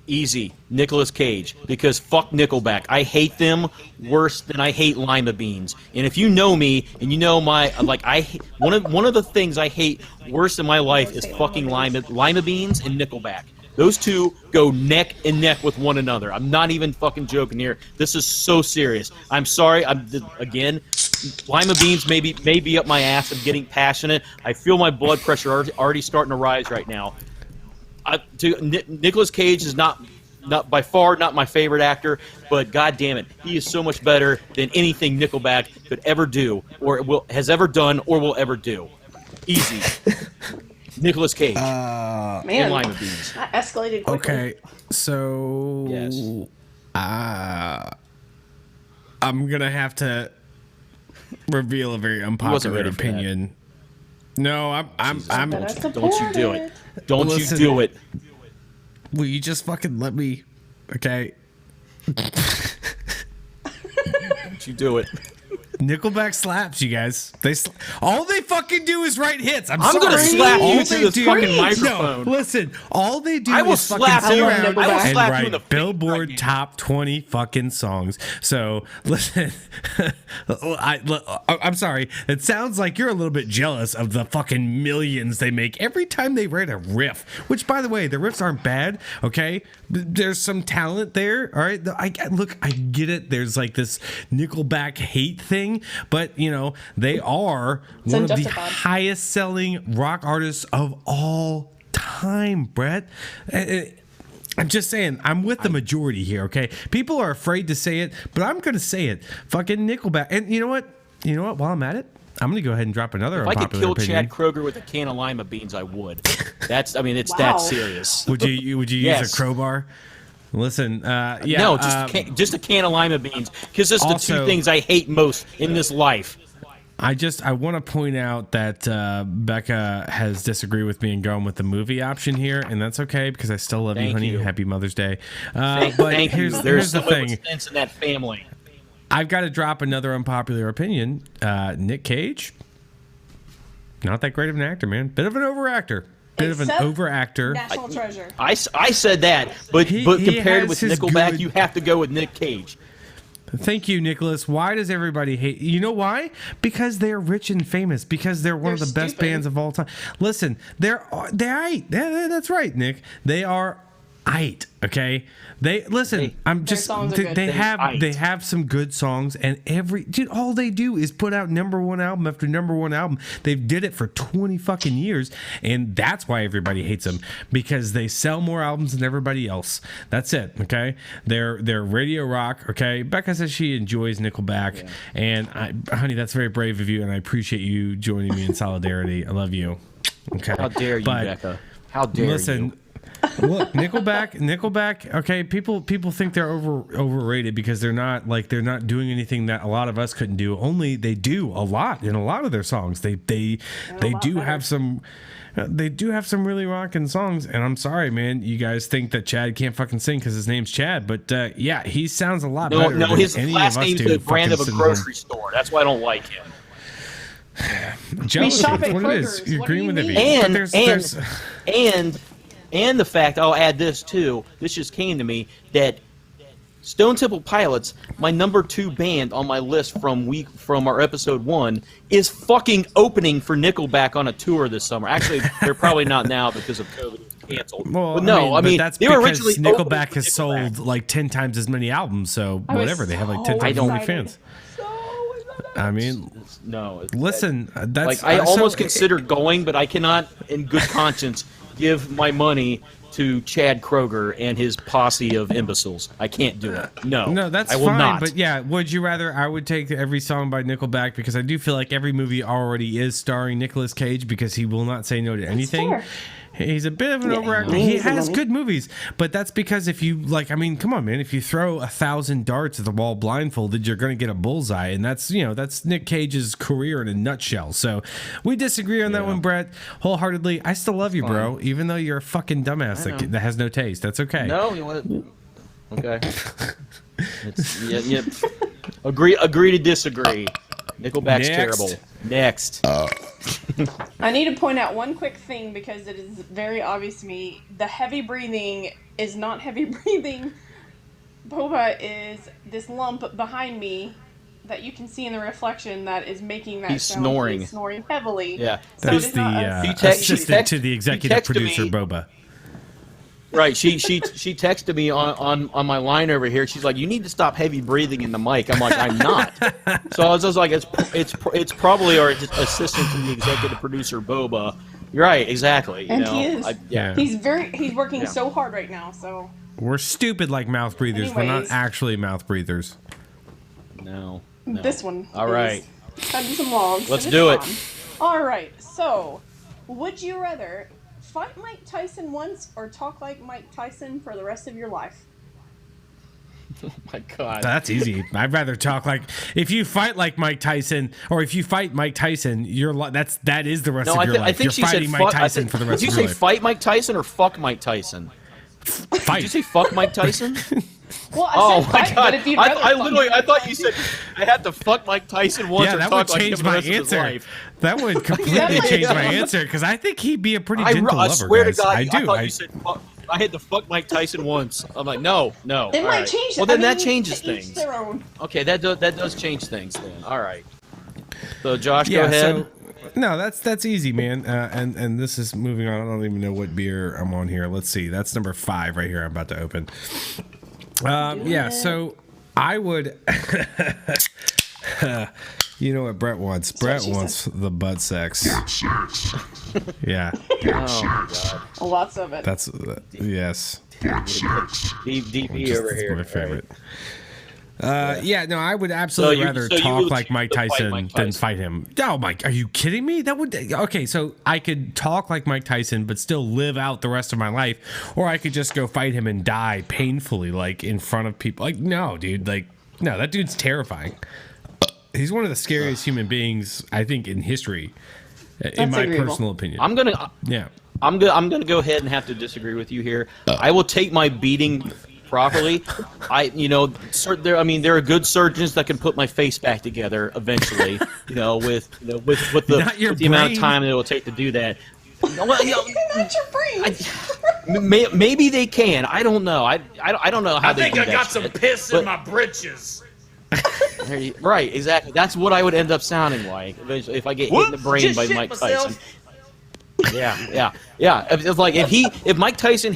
C: Easy, Nicolas Cage, because fuck Nickelback. I hate them worse than I hate lima beans. And if you know me and you know my one of the things I hate worse in my life is fucking lima beans and Nickelback. Those two go neck and neck with one another. I'm not even fucking joking here. This is so serious. I'm sorry. Again, lima beans may be up my ass. I'm getting passionate. I feel my blood pressure already starting to rise right now. Nicolas Cage is not by far not my favorite actor, but god damn it, he is so much better than anything Nickelback could ever do, or has ever done, or will ever do. Easy. Nicolas Cage.
D: Man,
C: and lima beans.
D: that escalated quickly.
E: Okay, so
C: Yes.
E: I'm gonna have to reveal a very unpopular
C: ready for that.
E: opinion. No, I'm.
C: Don't you do it. Don't
E: Listen.
C: you do it.
E: Will you just fucking let me? Okay.
C: Don't you do it.
E: Nickelback slaps, you guys. All they fucking do is write hits. I'm
C: gonna
E: sorry.
C: slap
E: All
C: you through
E: they
C: this
E: do-
C: fucking microphone.
E: No, listen. All they do
C: I will
E: is fucking
C: slap
E: sit
C: you.
E: around
D: I will
E: and
C: slap you in
E: write
C: the face
E: Billboard
C: right now.
E: top 20 fucking songs. So listen, I'm sorry. It sounds like you're a little bit jealous of the fucking millions they make every time they write a riff. Which, by the way, the riffs aren't bad. Okay, there's some talent there. All right, I get it. There's like this Nickelback hate thing, but you know they are one of the
D: unjustified.
E: highest selling rock artists of all time, Brett. I'm just saying, I'm with the majority here, okay? People are afraid to say it, but I'm going to say it. Fucking Nickelback. And you know what? While I'm at it, I'm going to go ahead and drop another
C: If I could
E: unpopular
C: kill
E: opinion.
C: Chad Kroger with a can of lima beans, I would. It's
D: Wow.
C: that serious.
E: Would you use
C: Yes.
E: a crowbar? Listen, yeah.
C: No, just a can of lima beans, because it's the
E: also-
C: two things I hate most in this life.
E: I want to point out that Becca has disagreed with me and gone with the movie option here, and that's okay because I still love you,
C: Thank
E: honey.
C: you.
E: Happy Mother's Day.
C: Thank
E: here's
C: you.
E: here's
C: There's
E: the
C: so much
E: thing.
C: sense in that family.
E: I've got to drop another unpopular opinion. Nick Cage, not that great of an actor, man. Bit of an overactor.
D: Except National Treasure.
C: I said that, but
E: He
C: compared
E: has
C: with
E: his
C: Nickelback,
E: good-
C: you have to go with Nick Cage.
E: Thank you, Nicholas. Why does everybody hate? You know why? Because they're rich and famous. Because they're one of the
D: They're
E: best
D: stupid.
E: bands of all time. Listen, they're that's right, Nick. They are aight. Okay. I'm just.
D: songs are good.
E: They
C: Aight.
E: have some good songs, and all they do is put out number one album after number one album. They've did it for 20 fucking years, and that's why everybody hates them, because they sell more albums than everybody else. That's it. Okay. They're radio rock. Okay. Becca says she enjoys Nickelback, and honey, that's very brave of you, and I appreciate you joining me in solidarity. I love you. Okay.
C: How dare you,
E: But
C: Becca? How dare
E: listen,
C: you?
E: Look, Nickelback. Okay, people think they're overrated because they're not doing anything that a lot of us couldn't do. Only they do a lot in a lot of their songs. They do have some. They do have some really rocking songs, and I'm sorry, man. You guys think that Chad can't fucking sing because his name's Chad, but yeah, he sounds a lot better.
C: No,
E: than
C: his
E: any
C: last
E: of us
C: name's
E: do
C: the brand of a
E: fucking sitting
C: grocery store. That's why I don't like him.
E: Jealousy,
D: shop
E: that's
D: at
E: what it is.
D: Kroger's.
E: You're
D: What do
E: agreeing
D: you
E: with
D: mean?
E: Evie.
C: And the fact, I'll add this too. This just came to me that Stone Temple Pilots, my number 2 band on my list from our episode 1, is fucking opening for Nickelback on a tour this summer. Actually, they're probably not now because of COVID. Canceled.
E: Well,
C: but no, I mean,
E: that's
C: they were
E: because
C: originally opening
E: Nickelback
C: for
E: has sold like 10 times as many albums, so
D: I was
E: whatever. They have like 10
D: so
E: times as many
D: excited.
E: fans. I mean,
C: No,
E: listen, that's
C: like I almost
E: so-
C: considered going, but I cannot, in good conscience, give my money to Chad Kroger and his posse of imbeciles. I can't do it.
E: No, that's
C: I will
E: fine.
C: not.
E: But yeah, would you rather? I would take every song by Nickelback because I do feel like every movie already is starring Nicolas Cage because he will not say no to anything.
D: fair.
E: He's a bit of an overactor.
D: he
E: He
D: needs the
E: has
D: money.
E: good movies, but that's because if you like, I mean, come on, man. If you throw 1,000 darts at the wall blindfolded, you're going to get a bullseye, and that's that's Nick Cage's career in a nutshell. So we disagree on that one, Brett, wholeheartedly. I still love you, bro, even though you're a fucking dumbass that has no taste. That's okay.
C: No, you want okay. Agree to disagree. Nickelback's
E: Next.
C: terrible. Next.
D: I need to point out one quick thing because it is very obvious to me. The heavy breathing is not heavy breathing. Boba is this lump behind me that you can see in the reflection that is making that
C: He's
D: sound.
C: snoring.
D: He's snoring heavily.
C: Yeah.
D: So
E: That's
D: it is not a-
C: He text-
E: assistant to the
C: he
E: executive
C: texted
E: producer,
C: me-
E: Boba.
C: Right. She texted me on my line over here. She's like, "You need to stop heavy breathing in the mic." I'm like, "I'm not." So I was just like, "It's probably our assistant to the executive producer, Boba." You're right. Exactly. You
D: And
C: know,
D: he is.
E: Yeah.
D: He's working
C: Yeah.
D: so hard right now. So
E: We're stupid like mouth breathers. We're not
D: Anyways.
E: actually mouth breathers.
C: No.
D: this one.
C: All
D: is
C: right.
D: cutting some logs.
C: Let's
D: and
C: do
D: it's
C: it.
D: fun. All right. So, would you rather fight Mike Tyson once or talk like Mike Tyson for the rest of your life?
C: Oh my God.
E: That's easy. I'd rather talk like if you fight like Mike Tyson, or if you fight Mike Tyson, that is the rest
C: No,
E: of
C: I,
E: your
C: I
E: life.
C: think
E: You're
C: she said
E: fighting
C: fuck.
E: Mike Tyson for the rest
C: Did
E: of
C: you
E: your
C: say
E: life.
C: fight Mike Tyson or fuck Mike Tyson?
E: Fight.
C: Did you say fuck Mike Tyson?
D: Well, I
C: Oh
D: said
C: my
D: fight,
C: God!
D: but if you'd rather
C: I
D: fuck
C: literally
D: Mike
C: thought you said I had to fuck Mike Tyson once
E: Yeah,
C: or
E: that
C: talk
E: would
C: like him
E: change
C: for the
E: my
C: rest of his
E: answer.
C: life.
E: That would completely
D: might
E: change my
D: change.
E: answer because I think he'd be a pretty
C: I
E: gentle lover,
C: swear
E: guys.
C: to God,
E: I
C: I
E: do.
C: thought you said fuck. I had to fuck Mike Tyson once. I'm like, no.
D: It
C: All
D: might
C: right.
D: change.
C: Well, then
D: I
C: that
D: mean,
C: changes
D: to each
C: things.
D: their own.
C: Okay, that does change things then. All right. So Josh, go
E: Yeah,
C: ahead.
E: no, that's easy, man. And this is moving on. I don't even know what beer I'm on here. Let's see. That's number 5 right here. I'm about to open. Yeah, so I would. You know what Brett wants? Brett
D: she
E: wants the butt sex. Yeah,
C: Oh my God.
D: Lots of it.
E: that's yes.
C: DP over
E: That's
C: here.
E: my favorite. Yeah, no, I would absolutely rather
C: so you
E: talk
C: would
E: like Mike
C: choose to fight
E: Tyson
C: Mike
E: than
C: Tyson.
E: fight him. Oh, Mike, are you kidding me? That would okay. So I could talk like Mike Tyson, but still live out the rest of my life, or I could just go fight him and die painfully, like in front of people. Like, no, dude, like, no, that dude's terrifying. He's one of the scariest human beings I think in history, in
D: That's
E: my
D: agreeable.
E: personal opinion.
C: I'm gonna go ahead and have to disagree with you here. I will take my beating properly. There are good surgeons that can put my face back together eventually. With
E: Not your
C: the amount
E: brain.
C: of time it will take to do that. Well,
D: Not your brain.
C: maybe they can. I don't know. I don't know how they do that shit.
A: piss
C: But-
A: in my britches.
C: Right, exactly. That's what I would end up sounding like eventually if I get hit in the brain by Mike Tyson. Yeah. It's like if Mike Tyson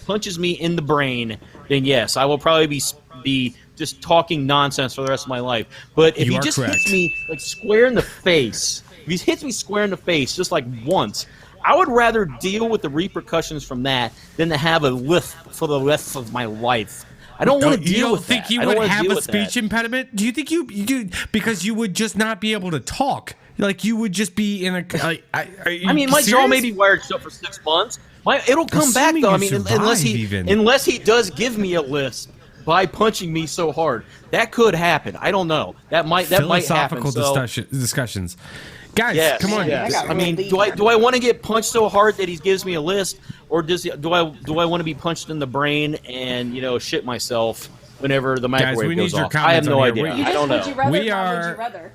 C: punches me in the brain, then yes, I will probably be just talking nonsense for the rest of my life. But if
E: You
C: he
E: are
C: just
E: correct.
C: hits me like square in the face, if he hits me square in the face just like once, I would rather deal with the repercussions from that than to have a lisp for the rest of my life. I don't want to
E: You
C: deal
E: don't
C: with
E: think
C: that.
E: you
C: I don't
E: would
C: wanna
E: have
C: deal
E: a
C: with
E: speech
C: that.
E: impediment? Do you think you do? Because you would just not be able to talk. Like you would just be in a. Like, are you
C: I mean, my jaw
E: serious?
C: may be wired shut for 6 months. It'll come back
E: Assuming
C: though. I
E: you
C: mean,
E: survive even.
C: unless he does give me a lisp by punching me so hard, that could happen. I don't know. That might happen.
E: Philosophical
C: So,
E: discussions. Guys,
C: yes,
E: come on.
C: yes.
D: I got
C: I mean,
D: really
C: do I
D: deep.
C: want to get punched so hard that he gives me a lisp, or do I want to be punched in the brain and shit myself whenever the microwave
E: we
C: goes
E: need your
C: off? I have
E: comments
C: no
E: on here.
C: idea.
D: You
C: I don't
D: just would you
C: know.
D: rather?
E: We
D: not
E: are-
D: Would you rather?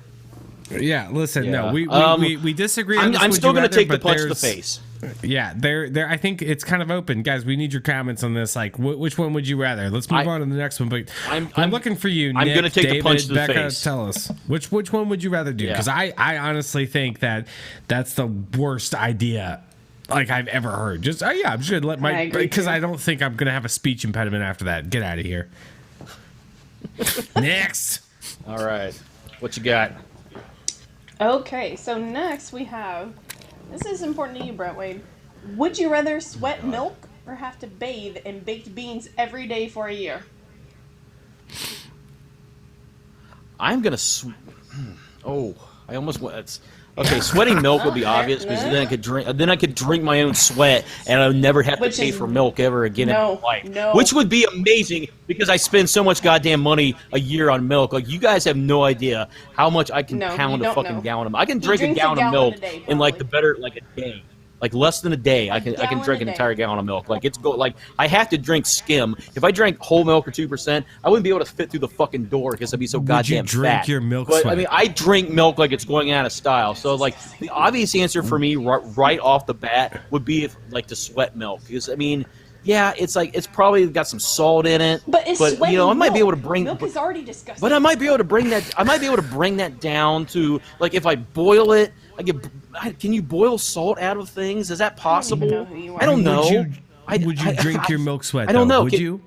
E: Yeah, listen,
C: Yeah.
E: no, we disagree on this.
C: I'm
E: would
C: still
E: you
C: going to
E: rather,
C: take the
E: but
C: punch to the
E: there's-
C: face.
E: Yeah, there. I think it's kind of open, guys. We need your comments on this. Like, which one would you rather? Let's move on to the next one. But I'm looking for you.
C: I'm
E: Nick,
C: gonna take the
E: David,
C: punch to the
E: Becca,
C: face.
E: Tell us which one would you rather do?
C: Yeah.
E: Because I honestly think that's the worst idea like I've ever heard. Just I'm just gonna let
D: I
E: my
D: agree,
E: because
D: too.
E: I don't think I'm gonna have a speech impediment after that. Get out of here. Next.
C: All right, what you got?
D: Okay, so next we have. This is important to you, Brett Wade. Would you rather sweat milk or have to bathe in baked beans every day for a year?
C: I'm gonna. Oh, I almost went. Okay, sweating milk would be obvious because then I could drink. Then I could drink my own sweat, and I would never have
D: Which
C: to pay
D: is-
C: for milk ever again in
D: No,
C: my life.
D: no.
C: Which would be amazing because I spend so much goddamn money a year on milk. Like you guys have no idea how much I can
D: No,
C: pound
D: you
C: a
D: don't
C: fucking
D: know.
C: gallon of. I can
D: He
C: drink a
D: drinks
C: gallon of milk
D: a day,
C: in like
D: probably.
C: a day. like less than a day, I can
D: gallon
C: drink
D: a
C: an
D: day.
C: entire gallon of milk. Like I have to drink skim. If I drank whole milk or 2%, I wouldn't be able to fit through the fucking door because I'd be so goddamn
E: drink
C: fat.
E: your milk
C: But
E: sweat?
C: I mean, I drink milk like it's going out of style. So like the obvious answer for me right off the bat would be to sweat milk, because I mean, yeah, it's like it's probably got some salt in it.
D: But it's sweating
C: I might be able to
D: milk.
C: bring
D: Milk is already disgusting.
C: but I might be able to bring that. I might be able to bring that down to like if I boil it. Can you boil salt out of things? Is that possible?
D: know who you are.
C: I don't know.
E: Would you drink your milk sweat?
C: I don't
E: though?
C: know.
E: Would you?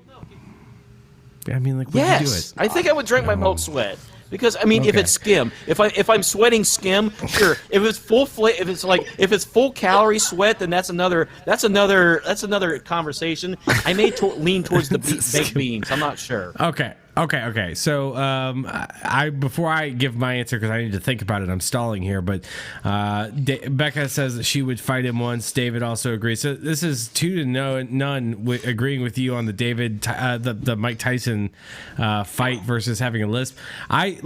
E: I mean, like, would
C: Yes,
E: you do it?
C: I think I would drink my milk sweat. Because I mean, if
E: Okay.
C: it's skim, if I'm sweating skim, sure. If it's if it's full calorie sweat, then that's another conversation. I may lean towards the baked beans. I'm not sure.
E: Okay. So, I before I give my answer, because I need to think about it, I'm stalling here. But Becca says that she would fight him once. David also agrees. So this is 2-0, agreeing with you on the the Mike Tyson fight versus having a lisp. I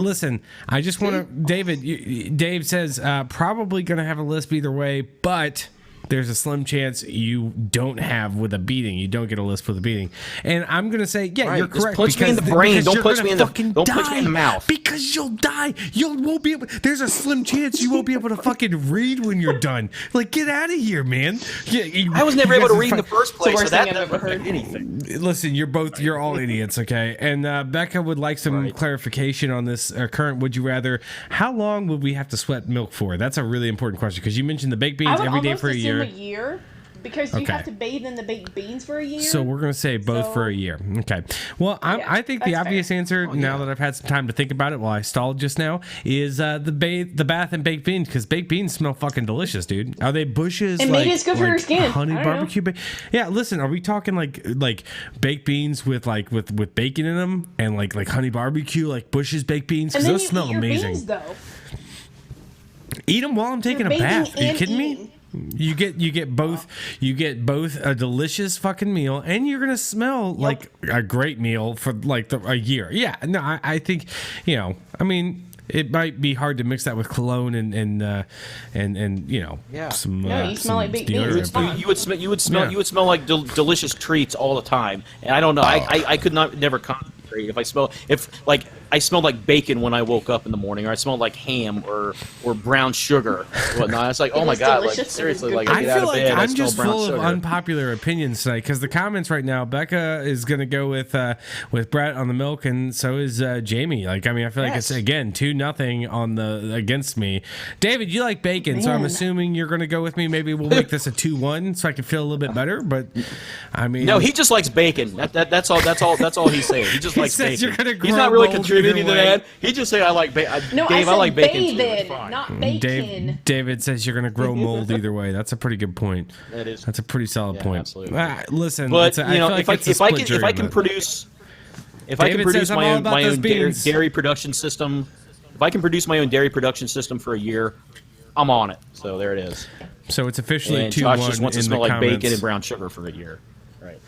E: just want to, David. Dave says probably going to have a lisp either way, but there's a slim chance you don't have with a beating. You don't get a lisp with a beating. And I'm going to say, yeah,
C: Right,
E: you're
C: just
E: correct.
C: punch me in the brain. Don't punch me in the mouth.
E: Because you'll die. You won't be able. There's a slim chance you won't be able to fucking read when you're done. Like, get out of here, man. Yeah,
C: I was never able to read in the first place, so
D: worst
C: that
D: thing I've
C: never
D: ever heard.
C: affect anything.
E: Listen, you're all idiots, okay? And Becca would like some clarification on this current Would You Rather. How long would we have to sweat milk for? That's a really important question, because you mentioned the baked beans
D: I would
E: every day
D: almost
E: for a
D: assume
E: year.
D: a year, because you
E: Okay.
D: have to bathe in the baked beans for a year.
E: So we're going to say both for a year. Okay. Well, I think the
D: that's
E: obvious
D: fair.
E: answer, now that I've had some time to think about it while I stalled just now, is the bath and baked beans, because baked beans smell fucking delicious, dude. Are they bushes?
D: And maybe it's good for your skin.
E: Honey
D: I don't
E: barbecue. Yeah, listen, are we talking like baked beans with bacon in them and like honey barbecue, like Bush's baked beans?
D: and
E: Because
D: then
E: those
D: you
E: smell
D: eat your
E: amazing.
D: beans, though.
E: Eat them while I'm taking a
D: bathing
E: bath. Are you
D: and
E: kidding me?
D: eating.
E: You get both a delicious fucking meal, and you're gonna smell like a great meal for like a year. Yeah, no, I think, I mean, it might be hard to mix that with cologne and some.
D: No, you smell like baked beans.
E: deodorant,
D: It's
E: but-
D: fine.
C: You would smell like delicious treats all the time, and I don't know. I could never concentrate if I smelled like bacon when I woke up in the morning, or I smelled like ham or brown sugar or whatnot. It's like, oh my
D: was
C: god, like
D: delicious, it
C: seriously,
D: was
C: like
D: good.
C: I
E: I
C: get out
E: feel
C: of
E: like
C: bed, I
E: I'm
C: smell
E: just
C: brown
E: full
C: sugar.
E: of unpopular opinions tonight, because the comments right now, Becca is going to go with Brett on the milk, and so is Jamie. Like, I mean, I feel like it's again 2-0 on the against me. David, you like bacon, so I'm assuming you're going to go with me. Maybe we'll make this a 2-1, so I can feel a little bit better. But I mean,
C: No, he just likes bacon. That's all he's saying. He just likes
E: says
C: bacon.
E: you're gonna
C: He's
E: grow
C: not really
E: mold
C: contributing to
E: either way.
C: that. He just say I like bacon.
D: No,
C: Dave,
D: I said
C: like bacon too.
D: bathe
C: It's
D: in,
C: fine.
D: not bacon.
E: David says you're going to grow mold either way. That's a pretty good point.
C: That is.
E: That's a pretty solid
C: Yeah,
E: point.
C: absolutely.
E: Listen,
C: But
E: I feel like it's a
C: if I
E: split jury on
C: can
E: that.
C: produce
E: David says, "I'm all about
C: my
E: those
C: own
E: beans."
C: dairy production system, if I can produce my own dairy production system for a year, I'm on it. So there it is.
E: So it's officially
C: And
E: 2-1
C: Josh just wants to
E: in
C: smell
E: the
C: like
E: comments.
C: bacon and brown sugar for a year. Right.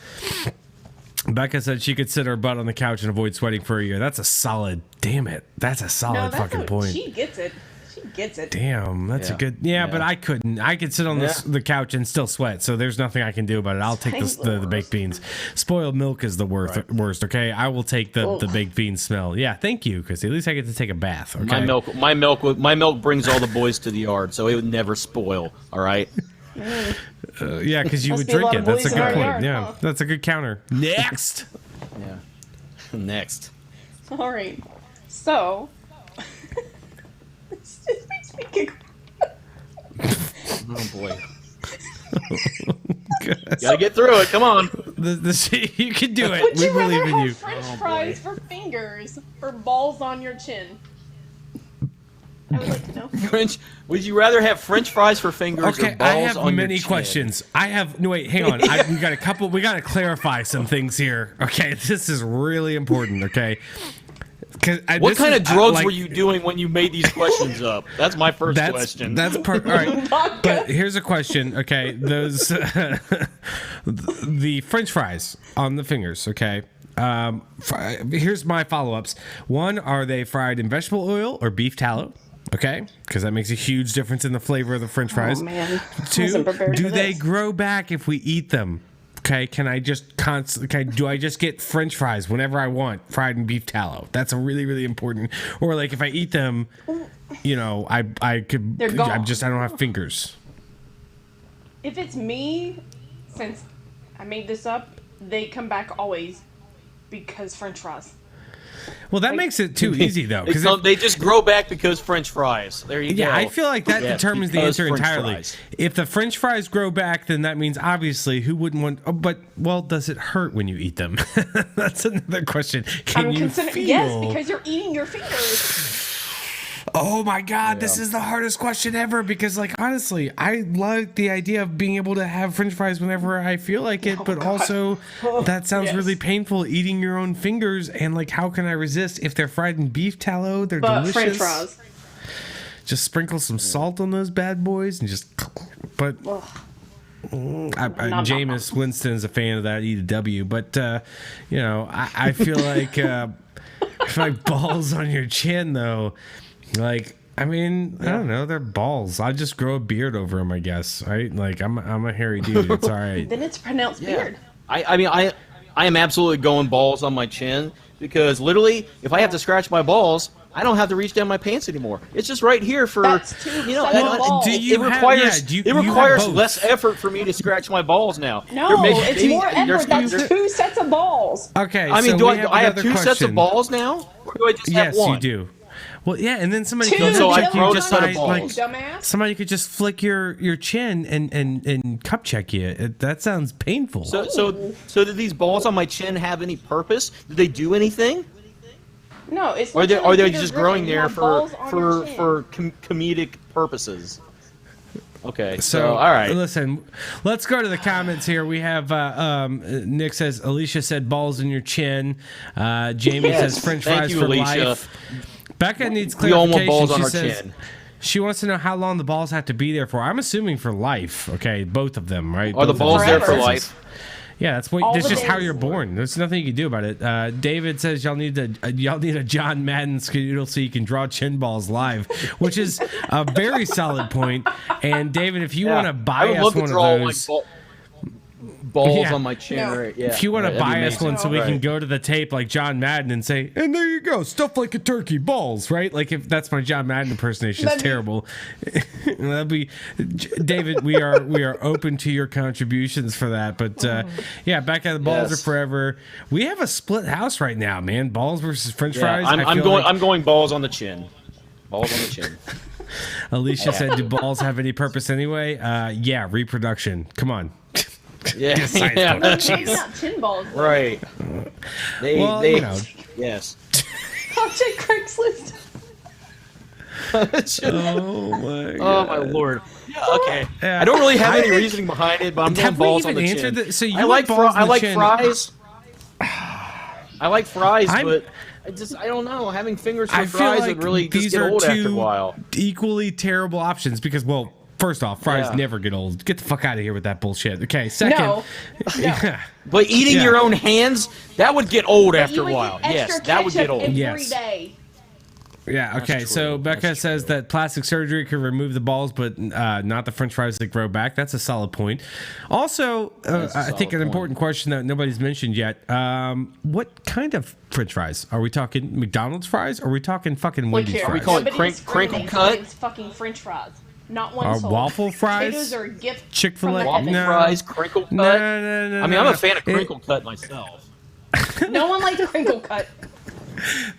E: Becca said she could sit her butt on the couch and avoid sweating for a year. That's a solid. Damn it. That's a solid
D: No, that's
E: fucking point.
D: She gets it. She gets it.
E: Damn, that's a
C: Yeah.
E: good. Yeah, but I couldn't. I could sit on the couch and still sweat. So there's nothing I can do about it. I'll take the baked beans. Spoiled milk is the worst. Okay, I will take the baked bean smell. Yeah, thank you, because at least I get to take a bath. Okay.
C: My milk brings all the boys to the yard, so it would never spoil. All right.
E: Yeah, because you
D: Must
E: would
D: be a
E: drink
D: lot
E: it.
D: of
E: That's a
D: boys in
E: good
D: our
E: point.
D: yard,
E: Yeah,
D: huh?
E: that's a good counter. Next.
C: Yeah. Next.
D: All right. So, this just makes me giggle.
C: Oh boy. Gotta get through it. Come on.
E: You can do it.
D: Would
E: We
D: you rather
E: believe in
D: have
E: you.
D: French fries for fingers or balls on your chin? I would like to know.
C: Would you rather have French fries for fingers or
E: Okay,
C: balls
E: I have
C: on
E: many
C: your chin?
E: questions. I have no wait, hang on. We got a couple. We got to clarify some things here. Okay, this is really important. Okay,
C: What kind of drugs were you doing when you made these questions up? That's my first
E: That's
C: question.
E: all right. But here's a question. Okay, those the French fries on the fingers. Okay. Here's my follow-ups. One, are they fried in vegetable oil or beef tallow? Okay, because that makes a huge difference in the flavor of the French fries.
D: Oh man,
E: Two,
D: wasn't prepared
E: do
D: for
E: they
D: this.
E: grow back if we eat them? Okay, can I just do I just get French fries whenever I want, fried in beef tallow? That's a really, really important. Or like if I eat them, you know, I could.
D: They're gone.
E: I don't have fingers.
D: If it's me, since I made this up, they come back always because French fries.
E: Well, that makes it too easy though, because
C: They just grow back because French fries. There you go.
E: I feel like that
C: Yeah,
E: determines the
C: because
E: answer
C: French
E: entirely.
C: fries.
E: If the French fries grow back, then that means obviously who wouldn't want? Oh, but does it hurt when you eat them? That's another question. Can you feel?
D: Yes, because you're eating your fingers.
E: Oh my God, this is the hardest question ever because, like, honestly, I like the idea of being able to have French fries whenever I feel like it, but also that sounds really painful eating your own fingers. And, like, how can I resist if they're fried in beef tallow? They're
D: But
E: delicious.
D: French fries.
E: Just sprinkle some salt on those bad boys and just. But Jameis Winston is a fan of that. Eat a W, but you know, I feel like balls on your chin though. Like, I mean, I don't know. They're balls. I just grow a beard over them, I guess. Right? Like, I'm a hairy dude. It's all right.
D: Then it's pronounced beard.
C: I mean, I am absolutely going balls on my chin because literally, if I have to scratch my balls, I don't have to reach down my pants anymore. It's just right here for
D: That's two sets of balls.
E: Do
C: it requires
E: you
C: requires
E: have both?
C: less effort for me to scratch my balls now.
D: No, it's
C: maybe
D: more effort.
C: there's
D: That's two sets of balls.
E: Okay.
C: I mean,
E: so
C: do
E: we
C: I have
E: another
C: two sets of
E: question.
C: balls now, or do I just have
E: Yes,
C: one?
E: you do. Well, yeah, and then somebody
D: Two,
E: could
C: So I
E: check you
C: grow
E: just
C: a set
E: by,
C: of balls.
E: like,
D: Dumbass.
E: somebody could just flick your chin and cup check you. That sounds painful.
C: So do these balls on my chin have any purpose? Do they do anything?
D: No, it's
C: Or
D: literally
C: are they
D: Peter
C: just
D: Griffin.
C: growing
D: You
C: there
D: have balls on your chin.
C: for comedic purposes? Okay,
E: So,
C: all right.
E: Listen, let's go to the comments here. We have Nick says, Alicia said balls in your chin. Jamie says French
C: Thank
E: fries
C: you,
E: for
C: Alicia.
E: life. Becca needs
C: We all
E: clarification.
C: want balls on
E: She
C: our
E: says
C: chin.
E: she wants to know how long the balls have to be there for. I'm assuming for life. Okay, both of them, right?
C: Are the
E: Both of
C: balls
E: them.
C: there for
D: Forever.
C: life?
E: Yeah, that's
D: All
E: that's
D: the
E: just how
D: days.
E: you're born. There's nothing you can do about it. David says y'all need a John Madden skedoodle so you can draw chin balls live, which is a very solid point. And David, if you want to
C: I
E: buy
C: would
E: us
C: love to
E: one
C: draw
E: of those,
C: balls
E: Yeah.
C: on my chin.
D: No.
C: Right? Yeah.
E: if you want to
C: Right, that'd be
E: buy us
C: amazing.
E: one so we can
C: Right.
E: go to the tape like John Madden and say, and there you go, stuff like a turkey, balls, right? Like if that's my John Madden impersonation, it's
D: That'd be-
E: terrible. That'd be David. We are open to your contributions for that, but yeah, back at the balls
C: Yes.
E: are forever. We have a split house right now, man. Balls versus French
C: Yeah,
E: fries. I
C: I'm
E: feel
C: going.
E: like
C: I'm going balls on the chin. Balls on the chin.
E: Alicia said, "Do balls have any purpose anyway?" Yeah, reproduction. Come on.
C: Yeah.
E: Science
C: yeah.
E: book.
D: Maybe not chin balls.
C: Right. They.
E: Well,
C: they.
E: you know.
C: Yes.
D: I'll check Craigslist.
E: Oh my
C: Oh my lord. Yeah, okay.
E: Yeah.
C: I don't really have
E: I
C: any
E: think-
C: reasoning behind it, but I'm going
E: Have we
C: balls on
E: even
C: the
E: answered
C: chin.
E: that? So you
C: I
E: like
C: like
E: balls on
C: I
E: the
C: like
E: chin.
C: fries. I like fries,
E: I'm-
C: but I don't know. Having fingers for
E: I feel
C: fries
E: like
C: would really just
E: these
C: get
E: are
C: old after a
E: two
C: while.
E: equally terrible options because, well, first off, fries
C: Yeah.
E: never get old. Get the fuck out of here with that bullshit. Okay, second,
D: No.
E: yeah,
C: But eating
E: Yeah.
C: your own hands, that would get old after
D: You
C: a
D: would
C: while.
D: get
C: Yes,
D: extra
C: that would get
D: ketchup
C: old.
D: every
E: Yes.
D: day.
E: yeah. Okay,
C: That's
E: so
C: true.
E: Becca
C: That's
E: says
C: true.
E: that plastic surgery can remove the balls, but not the French fries that grow back. That's a solid point. Also,
C: That's a
E: I think
C: solid
E: an
C: point.
E: important question that nobody's mentioned yet: what kind of French fries? Are we talking McDonald's fries? Or are we talking fucking
D: Look
E: Wendy's
D: here.
E: fries?
C: we call it
D: Nobody
C: crinkle
D: discriminates
C: cut?
D: against fucking French fries. Not one
E: Are
D: sold.
E: waffle fries?
D: Potatoes are a gift.
E: Chick-fil-A?
D: from the
C: Waffle
D: heavens.
E: No.
C: fries, crinkle cut.
E: No, no, no.
C: I mean, I'm a fan of
E: It-
C: crinkle cut myself.
D: No one likes crinkle cut.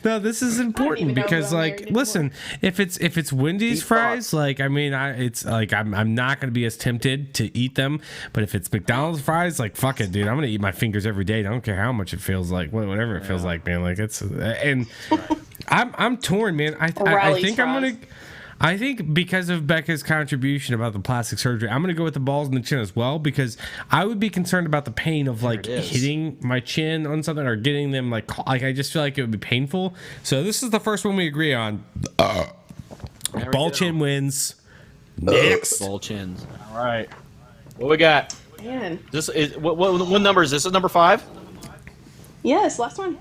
E: No, this is important
D: even know
E: because,
D: who I'm
E: like,
D: married anymore.
E: listen, if it's Wendy's
C: Deep
E: fries,
C: thought.
E: like, I mean, it's like I'm not gonna be as tempted to eat them, but if it's McDonald's fries, like, fuck it, dude, I'm gonna eat my fingers every day. I don't care how much it feels like, whatever it feels like, man. Like it's and I'm torn, man. I
D: Rally's
E: think
D: fries.
E: I think because of Becca's contribution about the plastic surgery, I'm going to go with the balls in the chin as well because I would be concerned about the pain of like
C: it is.
E: hitting my chin on something or getting them like I just feel like it would be painful. So this is the first one we agree on.
C: There we
E: Ball
C: go.
E: chin wins. Next.
C: Ball chins. All right. What we got?
D: Man.
C: This is what number is this? This is number 5?
D: Yes, last one.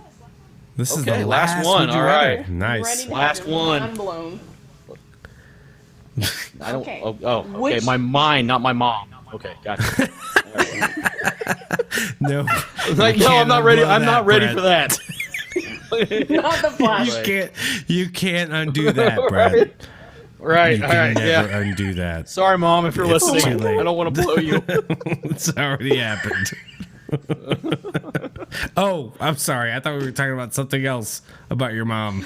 E: This is
C: Okay,
E: the
C: last
E: last
C: one,
E: Would You
C: all
E: Rather.
C: right.
E: Nice.
D: Ready to
C: Last
D: have your
C: one.
D: mind blown.
C: I don't.
D: Okay.
C: Okay.
D: Which-
C: My mind, not my mom. Okay, gotcha.
E: No,
C: Like,
E: you
C: no, I'm
E: can't
C: not ready.
E: unblow
C: I'm not
E: that,
C: ready
E: Brett.
C: for that.
D: Not the flash.
E: You can't undo that, Brett.
C: Right.
E: You
C: All
E: can
C: right.
E: never
C: Yeah.
E: undo that.
C: Sorry, Mom, if you're
E: It's
C: listening.
E: too late.
C: I don't want to blow you.
E: It's already happened. Oh, I'm sorry. I thought we were talking about something else about your mom.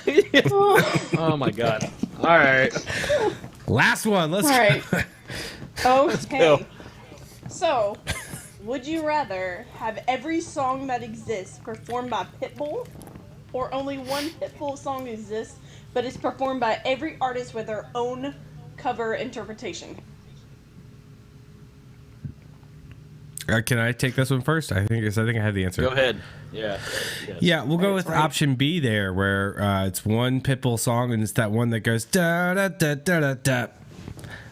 C: Oh my God. All right.
E: Last one. Let's
D: All right.
C: go.
D: Okay. So, would you rather have every song that exists performed by Pitbull, or only one Pitbull song exists but is performed by every artist with their own cover interpretation?
E: Can I take this one first? I think I have the answer.
C: Go ahead. Yeah. Yes.
E: Yeah, we'll go with
D: right.
E: option B there, where it's one Pitbull song and it's that one that goes da da da da da da.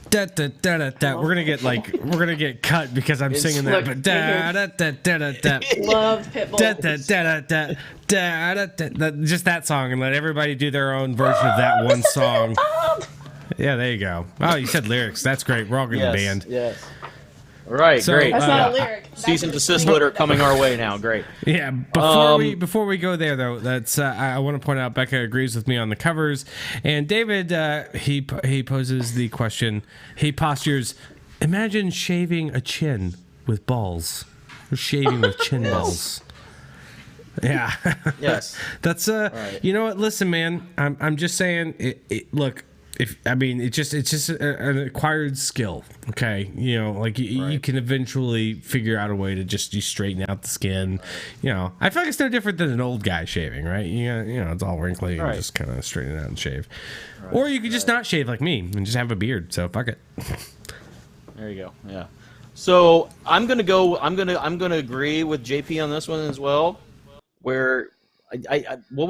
E: Da, da, da, da, da. We're gonna get cut because I'm singing that,
D: look,
E: but da da da da da da.
D: Love Pitbull.
E: Da, da, da, da, da, da, da, da. Just that song, and let everybody do their own version of that one song. Yeah, there you go. Oh, you said lyrics. That's great. We're all getting
C: Yes.
E: band.
C: Yes. All right.
E: So,
C: Great.
D: That's not a lyric. That's
C: Cease and
D: a
C: desist
D: screen.
C: letter coming our way now. Great.
E: Yeah, before we go there though, that's I want to point out Becca agrees with me on the covers, and David he poses the question. He postures, imagine shaving a chin with balls, or shaving with chin balls. Yeah.
C: Yes.
E: That's
C: Right.
E: You know what? Listen, man, I'm just saying. Look, it's just an acquired skill. Okay, you know, like you can eventually figure out a way to just you straighten out the skin. You know, I feel like it's no different than an old guy shaving, right? You know, it's all wrinkly and
C: Right.
E: just kind of straighten it out and shave. Or you could just not shave like me and just have a beard. So fuck it.
C: There you go. Yeah. So I'm gonna agree with JP on this one as well. Where what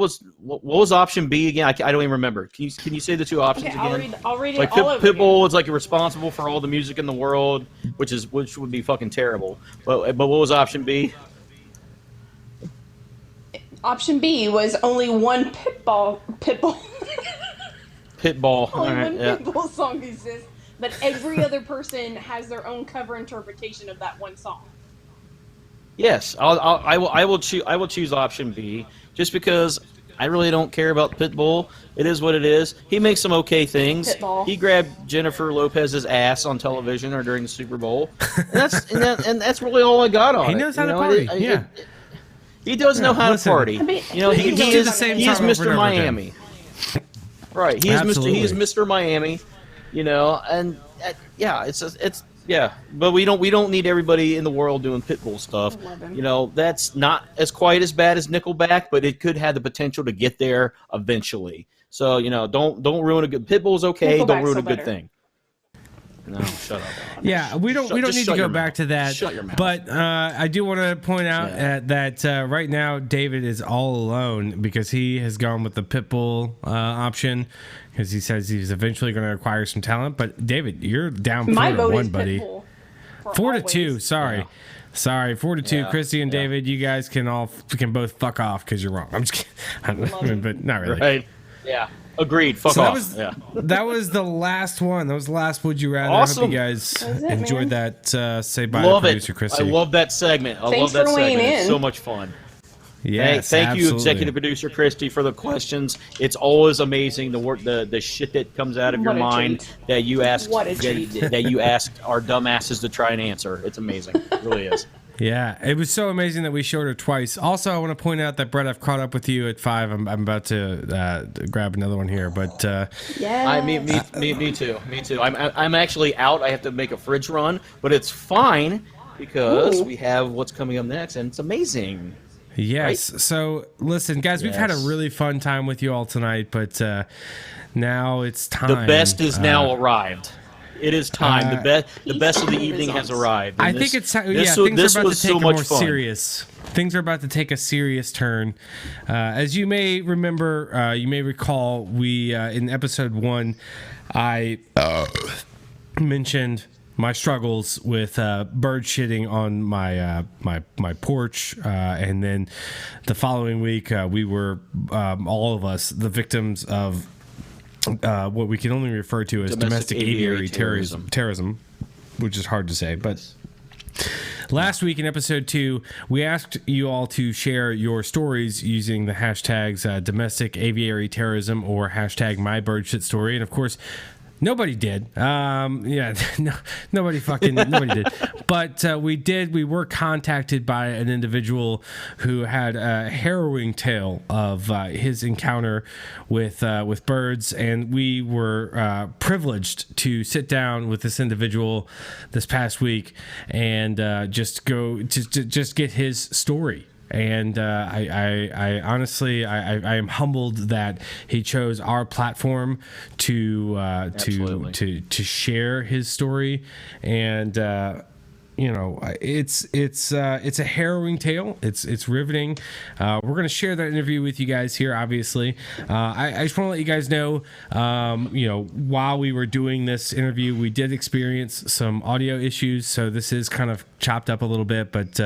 C: was option B again? I don't even remember. Can you say the two options
D: Okay,
C: again?
D: I'll read it
C: Like
D: all over again.
C: Pitbull is like responsible for all the music in the world, which would be fucking terrible. But what was option B?
D: Option B was only one Pitbull.
C: Pitbull. All
D: Only
C: right.
D: one
C: Yeah.
D: Pitbull song exists, but every other person has their own cover interpretation of that one song.
C: Yes, I will choose option B just because I really don't care about Pitbull. It is what it is. He makes some okay things.
D: Pitbull.
C: He grabbed Jennifer Lopez's ass on television or during the Super Bowl, and that's really all I got on
E: He
C: it.
E: knows how
C: you
E: to
C: know?
E: party. Yeah.
C: He does know how
E: listen.
C: to party.
D: I mean,
C: You know, he
D: he
E: can
C: is
E: do the same
C: he's
E: song over and
C: Mr.
E: over
C: Miami. Right, he is
E: Absolutely.
C: Mr. Miami. You know, and yeah, it's. Yeah, but we don't need everybody in the world doing Pitbull stuff.
D: I love him.
C: You know, that's not as quite as bad as Nickelback, but it could have the potential to get there eventually. So, you know, don't ruin a good Pitbull's okay, don't
D: Nickelback's
C: ruin
D: so
C: a good
D: better.
C: thing. No, shut up.
E: Yeah, we don't
C: Just
E: need
C: shut
E: to go
C: your
E: back
C: mouth.
E: to that.
C: Shut your mouth.
E: But I do want to point out that right now David is all alone because he has gone with the Pitbull option because he says he's eventually going to acquire some talent. But David, you're down
D: My
E: 4 to
D: vote
E: 1,
D: is
E: buddy.
D: Pitbull. for
E: 4 to
D: always.
E: 2. Sorry.
C: Yeah.
E: Sorry, 4 to 2.
C: Yeah,
E: Christy and
C: yeah.
E: David, you guys can both fuck off because you're wrong. I'm just kidding, but not really.
C: Right? Yeah. Agreed. Fuck
E: So
C: off. Yeah.
E: that was the last one. That was the last Would You Rather. I
C: Awesome.
E: hope you guys
D: was it,
E: enjoyed
D: man.
E: that. Say bye
C: Love
E: to
C: it.
E: producer Christy.
C: I love that segment. I
D: Thanks
C: love that
D: for weighing
C: segment. It's
D: in.
C: so much fun.
E: Yes,
C: Thank you,
E: absolutely.
C: executive producer Christy, for the questions. It's always amazing the work, the shit that comes out of your
D: What a
C: mind
D: treat.
C: that you asked
D: What a treat.
C: that you asked our dumbasses to try and answer. It's amazing. It really is.
E: Yeah, it was so amazing that we showed her twice. Also, I want to point out that Brett, I've caught up with you at 5. I'm about to grab another one here, but
D: Yeah.
C: Me too. Me too. I'm actually out. I have to make a fridge run, but it's fine because
D: Ooh.
C: we have what's coming up next, and it's amazing.
E: yes. So listen, guys, we've had a
C: Yes.
E: really fun time with you all tonight, but now it's time.
C: The best is now arrived. It is time. The best of the evening has arrived.
E: I
C: And
E: think it's
C: this
E: things
C: this
E: are about
C: was
E: to take
C: so
E: a
C: much
E: more
C: fun.
E: serious. Things are about to take a serious turn. As you may remember, you may recall, we in episode 1, I mentioned my struggles with bird shitting on my porch, and then the following week we were all of us the victims of what we can only refer to as domestic aviary
C: terrorism.
E: terrorism, which is hard to say. But last week in episode 2, we asked you all to share your stories using the hashtags domestic aviary terrorism or hashtag my bird shit story. And of course, nobody did. Nobody did. But we were contacted by an individual who had a harrowing tale of his encounter with birds, and we were privileged to sit down with this individual this past week and just get his story. And I honestly am humbled that he chose our platform to share his story. And it's a harrowing tale. It's riveting. We're gonna share that interview with you guys here. Obviously, I just want to let you guys know. While we were doing this interview, we did experience some audio issues, so this is kind of chopped up a little bit. But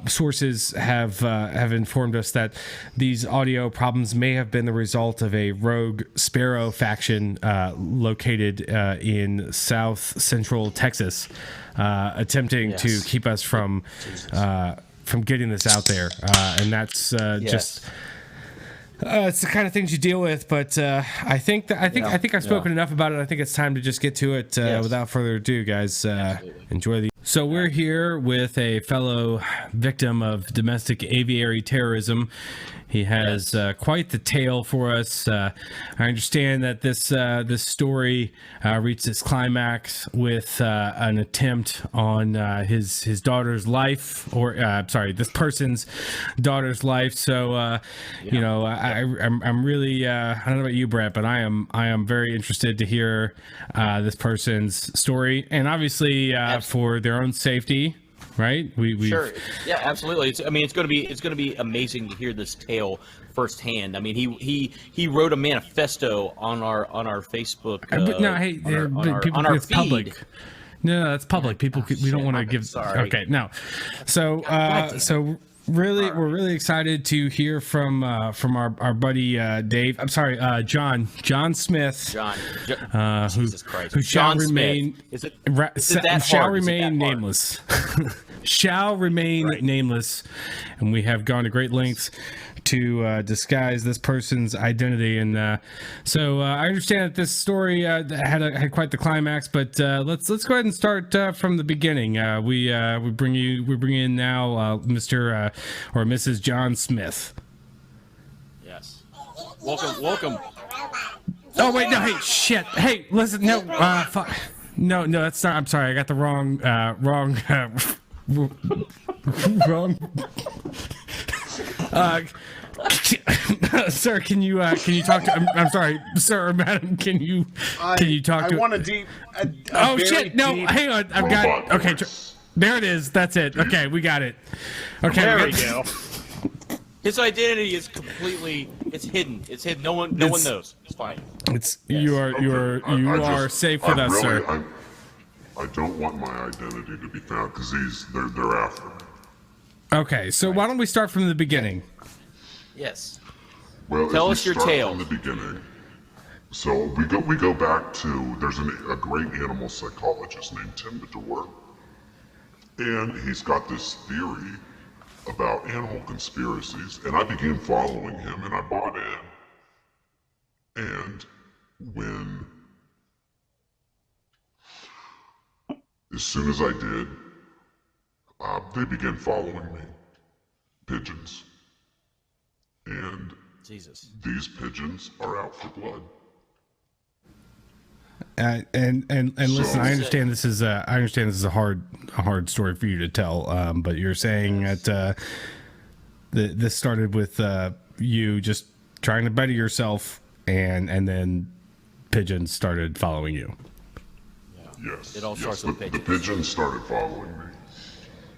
E: sources have informed us that these audio problems may have been the result of a rogue Sparrow faction located in South Central Texas. Attempting to keep us from getting this out there, and that's just it's the kind of things you deal with. But I think I've spoken enough about it. I think it's time to just get to it. Without further ado, guys, enjoy the. So we're here with a fellow victim of domestic aviary terrorism. He has quite the tale for us. I understand that this story reached its climax with an attempt on his daughter's life, or this person's daughter's life. So I'm really I don't know about you, Brett, but I am very interested to hear this person's story, and obviously for their own safety. Right?
C: Sure. Yeah, absolutely. It's going to be amazing to hear this tale firsthand. I mean, he wrote a manifesto on our Facebook.
E: But no, hey, on our feed. Public. No, that's public. People, we don't want to give.
C: Sorry.
E: Okay, no. So, really, we're really excited to hear from our buddy Dave. I'm sorry, John Smith.
C: Jesus Christ.
E: Who shall
C: John
E: remain
C: Smith. Is it that
E: shall
C: hard?
E: remain nameless. Shall remain nameless, and we have gone to great lengths to disguise this person's identity. And so I understand that this story had quite the climax, but let's go ahead and start from the beginning. We bring in now Mr. or Mrs. John Smith.
C: Yes. Welcome.
E: Oh wait, no, hey, shit, hey, listen, no, fuck, no, that's not. I'm sorry, I got the wrong. Sir, can you talk to? I'm sorry, sir or madam. Can you talk to?
F: I want a deep.
E: Oh shit! No, hang on. I've got. Okay, there it is. That's it. Okay, we got it. Okay,
F: there we go.
C: His identity is completely. It's hidden. It's hidden. No one knows. It's fine.
E: It's you are safe with us, sir.
G: I don't want my identity to be found because they're after me.
E: Okay, so why don't we start from the beginning?
C: Yes.
G: Well,
C: tell us your tale
G: from the beginning. So we go back to there's a great animal psychologist named Tim Medor, and he's got this theory about animal conspiracies, and I began following him, and I bought in. And as soon as I did, they began following me. Pigeons. And
C: Jesus.
G: These pigeons are out for blood.
E: And listen, I understand this is a hard story for you to tell. But you're saying that this started with you just trying to better yourself, and then pigeons started following you.
G: Yes.
C: It all starts with pigeons.
G: The pigeons started following me.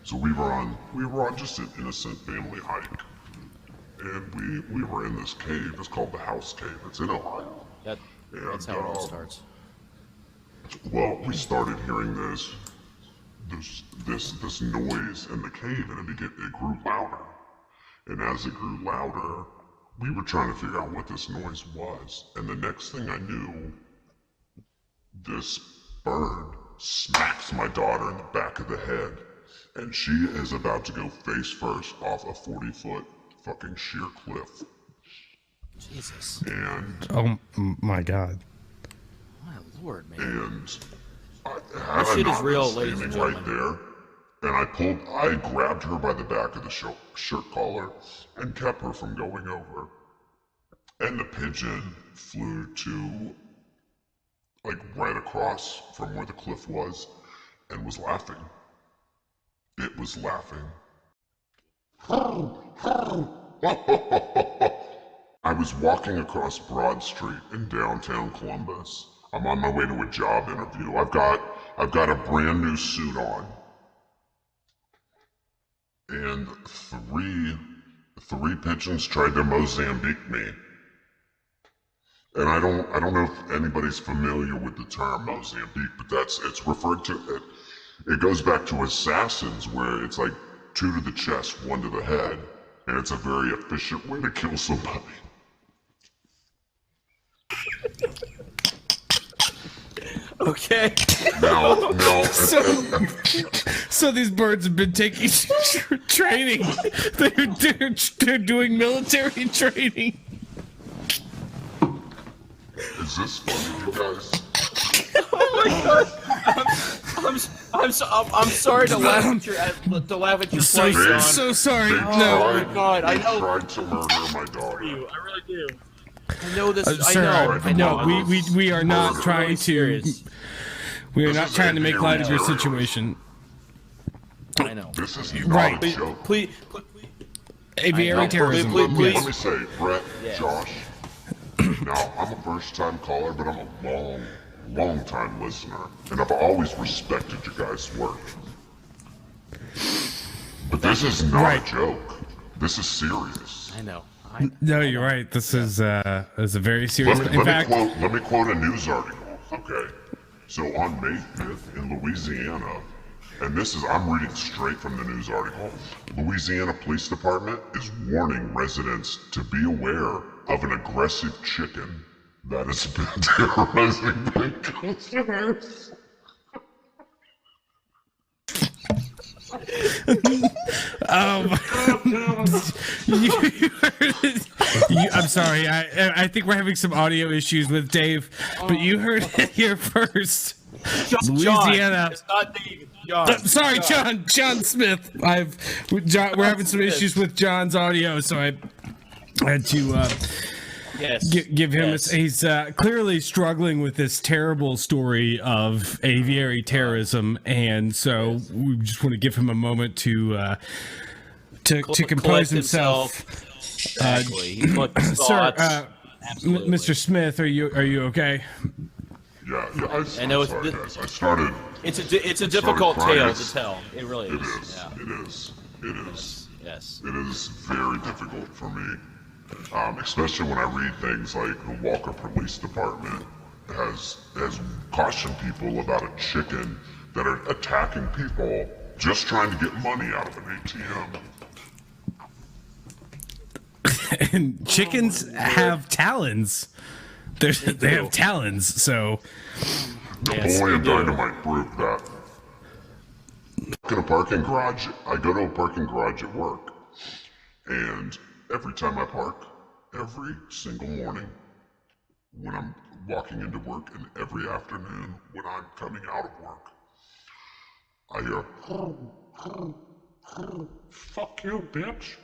G: So we were on just an innocent family hike. And we were in this cave. It's called the House Cave. It's in Ohio.
C: That's how it all starts.
G: Well, we started hearing this noise in the cave, and it grew louder. And as it grew louder, we were trying to figure out what this noise was, and the next thing I knew, this bird smacks my daughter in the back of the head, and she is about to go face first off a 40-foot fucking sheer cliff.
C: Jesus.
G: And
E: Oh my God.
C: My lord, man.
G: and
C: That shit is real,
G: standing
C: ladies and
G: right
C: gentlemen.
G: there, and I grabbed her by the back of the shirt collar and kept her from going over. And the pigeon flew to, like, right across from where the cliff was and was laughing. It was laughing. I was walking across Broad Street in downtown Columbus. I'm on my way to a job interview. I've got a brand new suit on. And three pigeons tried to Mozambique me. And I don't know if anybody's familiar with the term Mozambique, but it's referred to, it goes back to assassins, where it's like 2 to the chest, 1 to the head, and it's a very efficient way to kill somebody.
C: Okay.
G: Now,
E: So these birds have been taking training. They're doing military training.
G: is this funny, you guys?
C: Oh my god. I'm sorry to laugh at your
E: So,
C: plight, John.
E: so sorry.
G: They
E: No.
C: Oh my God, I
G: they
C: know.
G: tried to murder my daughter.
C: I really do. I know this.
E: Sir,
C: I know.
E: no, we are not
G: Murder.
E: trying
C: Really
E: to.
C: serious.
E: We are
G: This
E: not
G: is
E: trying to make light of your
G: Aviary.
E: situation.
C: I know.
G: This is not
E: Right.
G: a joke.
C: Please.
E: Aviary
G: Now,
E: terrorism.
C: please-
G: Let
E: Yes.
G: me say, Brett,
C: Yes.
G: Josh, now I'm a first-time caller, but I'm a long-time listener, and I've always respected you guys' work. But this is not
E: Right.
G: a joke. This is serious.
C: I know.
E: No, you're right. This is a very serious. In fact,
G: Let me quote a news article. Okay. So on May 5th in Louisiana, and I'm reading straight from the news article, Louisiana Police Department is warning residents to be aware of an aggressive chicken that has been terrorizing their customers.
E: I'm sorry. I think we're having some audio issues with Dave, but you heard it here first. Louisiana.
C: John, it's not David. John.
E: Sorry, John Smith. We're having some issues with John's audio, so I had to
C: Yes.
E: give him.
C: Yes.
E: He's clearly struggling with this terrible story of aviary terrorism, and so we just want to give him a moment to compose
C: Collect
E: himself.
C: Exactly. He collects his
E: Sir,
C: thoughts. Absolutely.
E: Mr. Smith, are you okay?
G: Yeah,
C: I know it's
G: sorry, guys. I started.
C: It's a difficult
G: crying.
C: tale to tell. It really
G: It
C: is.
G: is.
C: Yeah.
G: It is. It is.
C: Yes.
G: It is very difficult for me, especially when I read things like the Walker Police Department has cautioned people about a chicken that are attacking people just trying to get money out of an ATM.
E: And chickens have talons. They have talons, so
C: Yes,
G: Napoleon
C: they do.
G: Dynamite proved that. In a parking garage, I go to a parking garage at work, and every time I park, every single morning, when I'm walking into work, and every afternoon when I'm coming out of work, I hear, "Fuck you, bitch."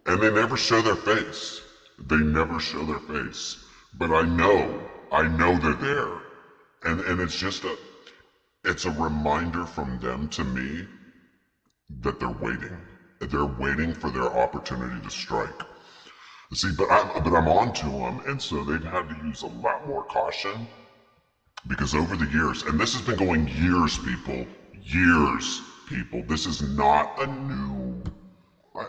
G: And they never show their face. They never show their face. But I know they're there. And it's just it's a reminder from them to me that they're waiting. They're waiting for their opportunity to strike. See, but I'm on to them, and so they've had to use a lot more caution because over the years, and this has been going years, people. This is not a new.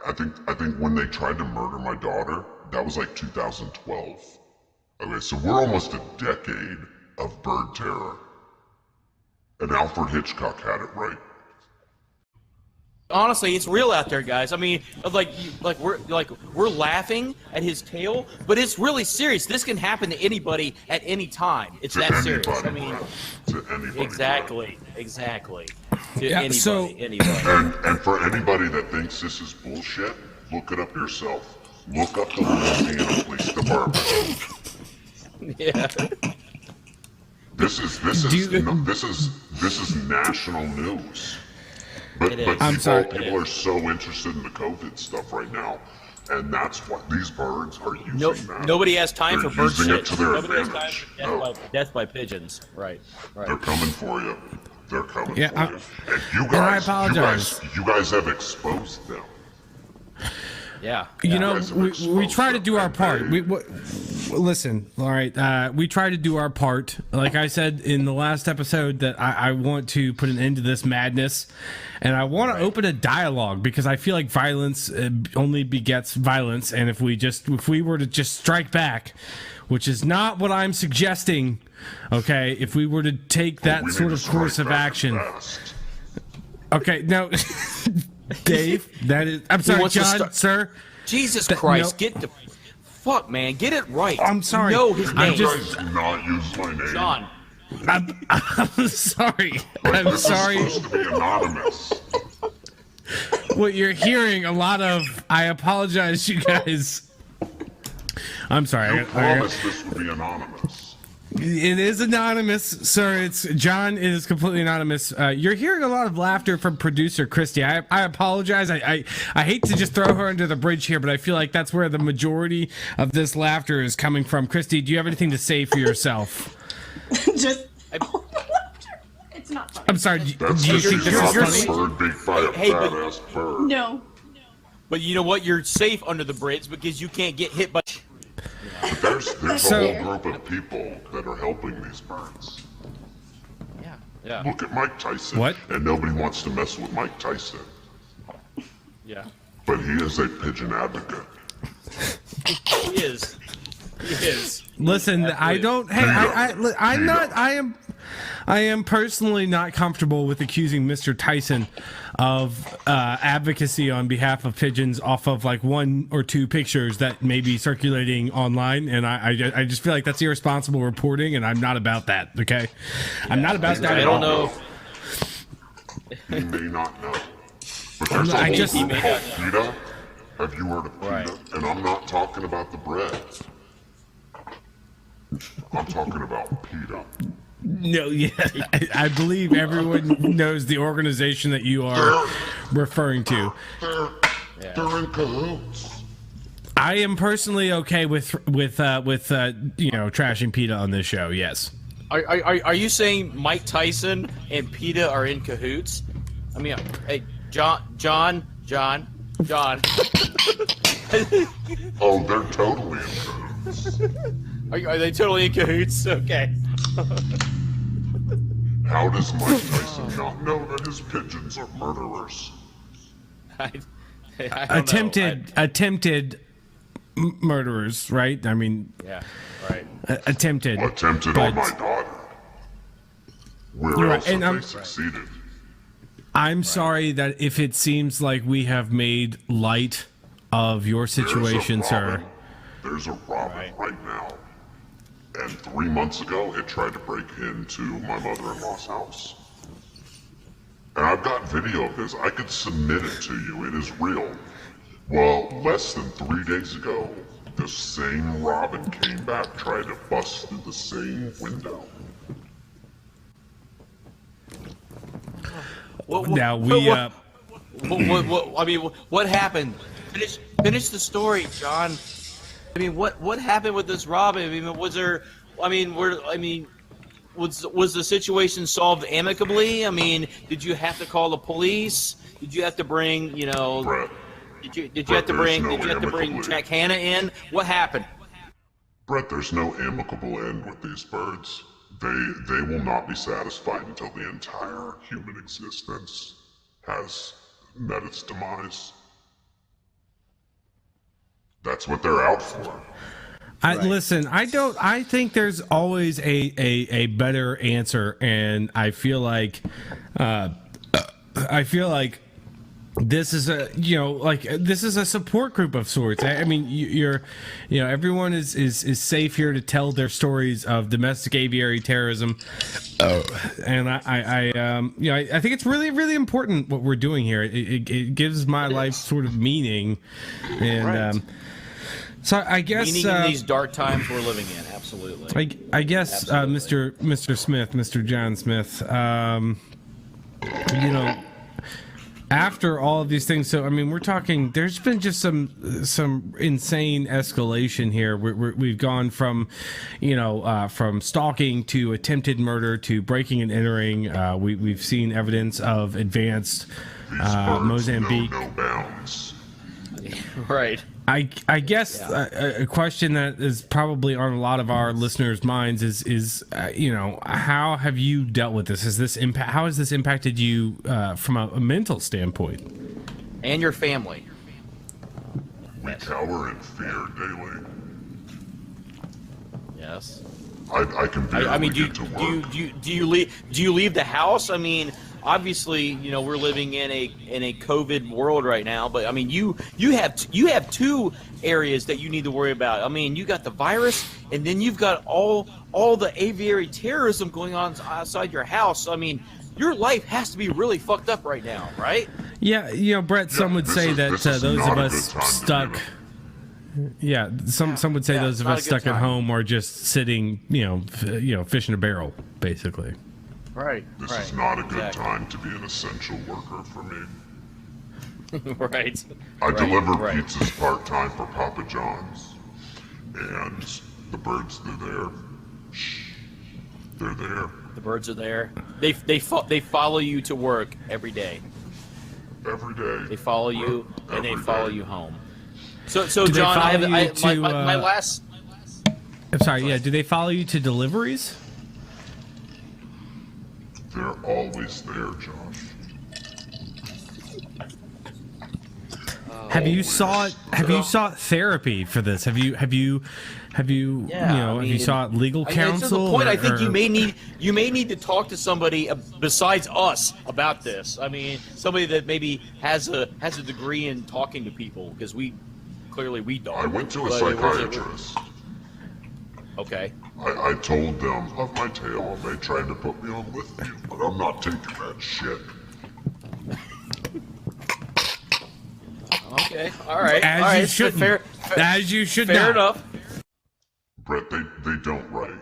G: I think when they tried to murder my daughter, that was like 2012. Okay, so we're almost a decade of bird terror. And Alfred Hitchcock had it right.
C: honestly, it's real out there, guys. I mean, we're laughing at his tail, but it's really serious. This can happen to anybody at any time. It's that serious. I mean,
G: to anybody.
C: exactly. To
E: Yeah,
C: anybody.
G: And for anybody that thinks this is bullshit, look it up yourself. Look up the Louisiana Police Department.
C: Yeah.
G: This is national news. But
C: It is.
G: people are so interested in the COVID stuff right now, and that's what these birds are using that.
C: Nobody has time
G: They're
C: for bird
G: using
C: shit.
G: it to their
C: Nobody has time
G: advantage.
C: for
G: No.
C: death by pigeons. Right.
G: They're coming for you. They're coming
E: Yeah,
G: for you. And you
E: and I
G: guys,
E: apologize.
G: you guys have exposed them.
C: Yeah.
E: You know,
G: guys have
E: we
G: exposed
E: try to
G: them,
E: do our
G: and
E: part.
G: they-
E: Listen, all right. We try to do our part. Like I said in the last episode, that I want to put an end to this madness, and I want to open a dialogue because I feel like violence only begets violence, and if we were to just strike back, which is not what I'm suggesting. Okay, if we were to take that
G: We
E: sort
G: need
E: of
G: to
E: course
G: strike
E: of
G: back
E: action.
G: fast.
E: Okay, no, Dave, that is. I'm sorry,
C: wants to
E: John,
C: start-
E: sir.
C: Jesus
E: That-
C: Christ,
E: no.
C: get the fuck, man, get it right.
E: I'm sorry.
C: You know his
E: I'm
C: name.
G: You
E: just-
G: guys do not use my name.
C: John.
E: I'm sorry. I'm
G: This
E: sorry.
G: is supposed to be anonymous.
E: What you're hearing a lot of. I apologize, you guys. I'm sorry.
G: You promised this would be anonymous.
E: It is anonymous, sir. It's John. It is completely anonymous. You're hearing a lot of laughter from producer Christy. I apologize. I hate to just throw her under the bridge here, but I feel like that's where the majority of this laughter is coming from. Christy, do you have anything to say for yourself?
D: Just. It's not funny.
E: I'm sorry. Do
G: That's
E: you
G: just
E: think this
G: you're
E: is funny?
G: bird being by a
C: Hey, but-
G: fat ass bird.
D: No.
C: But you know what? You're safe under the bridge because you can't get hit by.
G: But there's
E: So-
G: a whole group of people that are helping these birds.
C: Yeah.
G: Look at Mike Tyson.
E: What?
G: And nobody wants to mess with Mike Tyson.
C: Yeah.
G: But he is a pigeon advocate.
C: He is. He is.
E: Listen, I don't. Hey, I'm not. I am personally not comfortable with accusing Mr. Tyson of advocacy on behalf of pigeons off of like one or two pictures that may be circulating online, and I just feel like that's irresponsible reporting, and I'm not about that. Okay, I'm not about that.
C: I
E: at
C: don't
E: all.
C: know.
G: He may not know. But there's a
E: I
G: whole
E: just-
G: group
C: He may
G: called
C: not
G: PETA. Have you heard of PETA?
C: Right.
G: And I'm not talking about the bread. I'm talking about PETA.
E: No, yeah, I believe everyone knows the organization that you are referring to.
G: They're in cahoots.
E: I am personally okay with trashing PETA on this show. Yes.
C: Are you saying Mike Tyson and PETA are in cahoots? I mean, hey, John.
G: Oh, they're totally in cahoots.
C: Are they totally in cahoots? Okay.
G: How does Mike Tyson not know that his pigeons are murderers?
C: I don't know.
E: Attempted murderers, right? I mean,
C: Yeah. Right.
E: attempted.
G: Attempted
E: But-
G: on my daughter. Where
E: You're right,
G: else
E: and
G: have
E: I'm-
G: they succeeded?
E: I'm sorry that if it seems like we have made light of your situation, sir.
G: There's a robin right now. And 3 months ago, it tried to break into my mother-in-law's house. And I've got video of this. I could submit it to you. It is real. Well, less than 3 days ago, the same robin came back, tried to bust through the same window.
E: Now we
C: I mean, what happened? Finish the story, John. I mean, what happened with this robin? I mean, was there? I mean, was the situation solved amicably? I mean, did you have to call the police? Did you have to bring,
G: Brett,
C: Did you have to bring?
G: there's no
C: Did you have to bring
G: amicably.
C: Jack Hanna in? What happened?
G: Brett, there's no amicable end with these birds. They will not be satisfied until the entire human existence has met its demise. That's what they're out for.
E: Listen, I think there's always a better answer, and I feel like this is a this is a support group of sorts. I mean, everyone is safe here to tell their stories of domestic aviary terrorism. And I think it's really, really important what we're doing here. It gives my life sort of meaning, and
C: Right.
E: so I guess
C: Meaning in these dark times we're living in, absolutely.
E: I guess
C: Absolutely.
E: Mr. Smith, Mr. John Smith, after all of these things, so I mean, we're talking. There's been just some insane escalation here. We've gone from, from stalking to attempted murder to breaking and entering. We've seen evidence of advanced
G: These birds
E: Mozambique.
G: know no bounds.
C: Right.
E: I guess a question that is probably on a lot of our listeners' minds is how have you dealt with this? How has this impacted you from a mental standpoint?
C: And your family.
G: We cower in fear daily.
C: Yes.
G: I can barely
C: I mean,
G: get to work.
C: do you leave the house? I mean, obviously, we're living in a COVID world right now, but I mean, you have two areas that you need to worry about. I mean, you got the virus, and then you've got all the aviary terrorism going on outside your house. I mean, your life has to be really fucked up right now, right?
E: Yeah, Brett. Some would say that
G: this is
E: those
G: not
E: of
G: a
E: us
G: good time to
E: stuck.
G: be in
E: Yeah, some would say
C: Yeah,
E: those of
C: not a
E: us
C: good
E: stuck at
C: time.
E: home are just sitting, fish in a barrel, basically.
C: Right.
G: This is not a good time to be an essential worker for me.
C: Right.
G: I deliver
C: right.
G: pizzas part-time for Papa John's. And the birds, they're there. Shh. They're there.
C: The birds are there. They follow you to work every day.
G: Every day.
C: They follow you and they
G: Every
C: follow
G: day.
C: you home. So
E: Do they
C: John,
E: follow
C: I
E: you
C: have
E: to,
C: my last.
E: I'm sorry. Yeah, do they follow you to deliveries?
G: They're always there, Josh.
E: Have you sought therapy for this? Have you have you sought legal counsel?
C: To the point, I think
E: or-
C: you may need to talk to somebody besides us about this. I mean, somebody that maybe has a degree in talking to people, because we don't.
G: I went to a
C: But
G: psychiatrist.
C: Okay.
G: I told them of my tale and they tried to put me on lithium, but I'm not taking that shit.
C: Okay. All right.
E: As
C: all right.
E: you
C: It's
E: shouldn't.
C: fair.
E: As you should
C: Fair
E: not.
C: enough.
G: Brett, they don't write.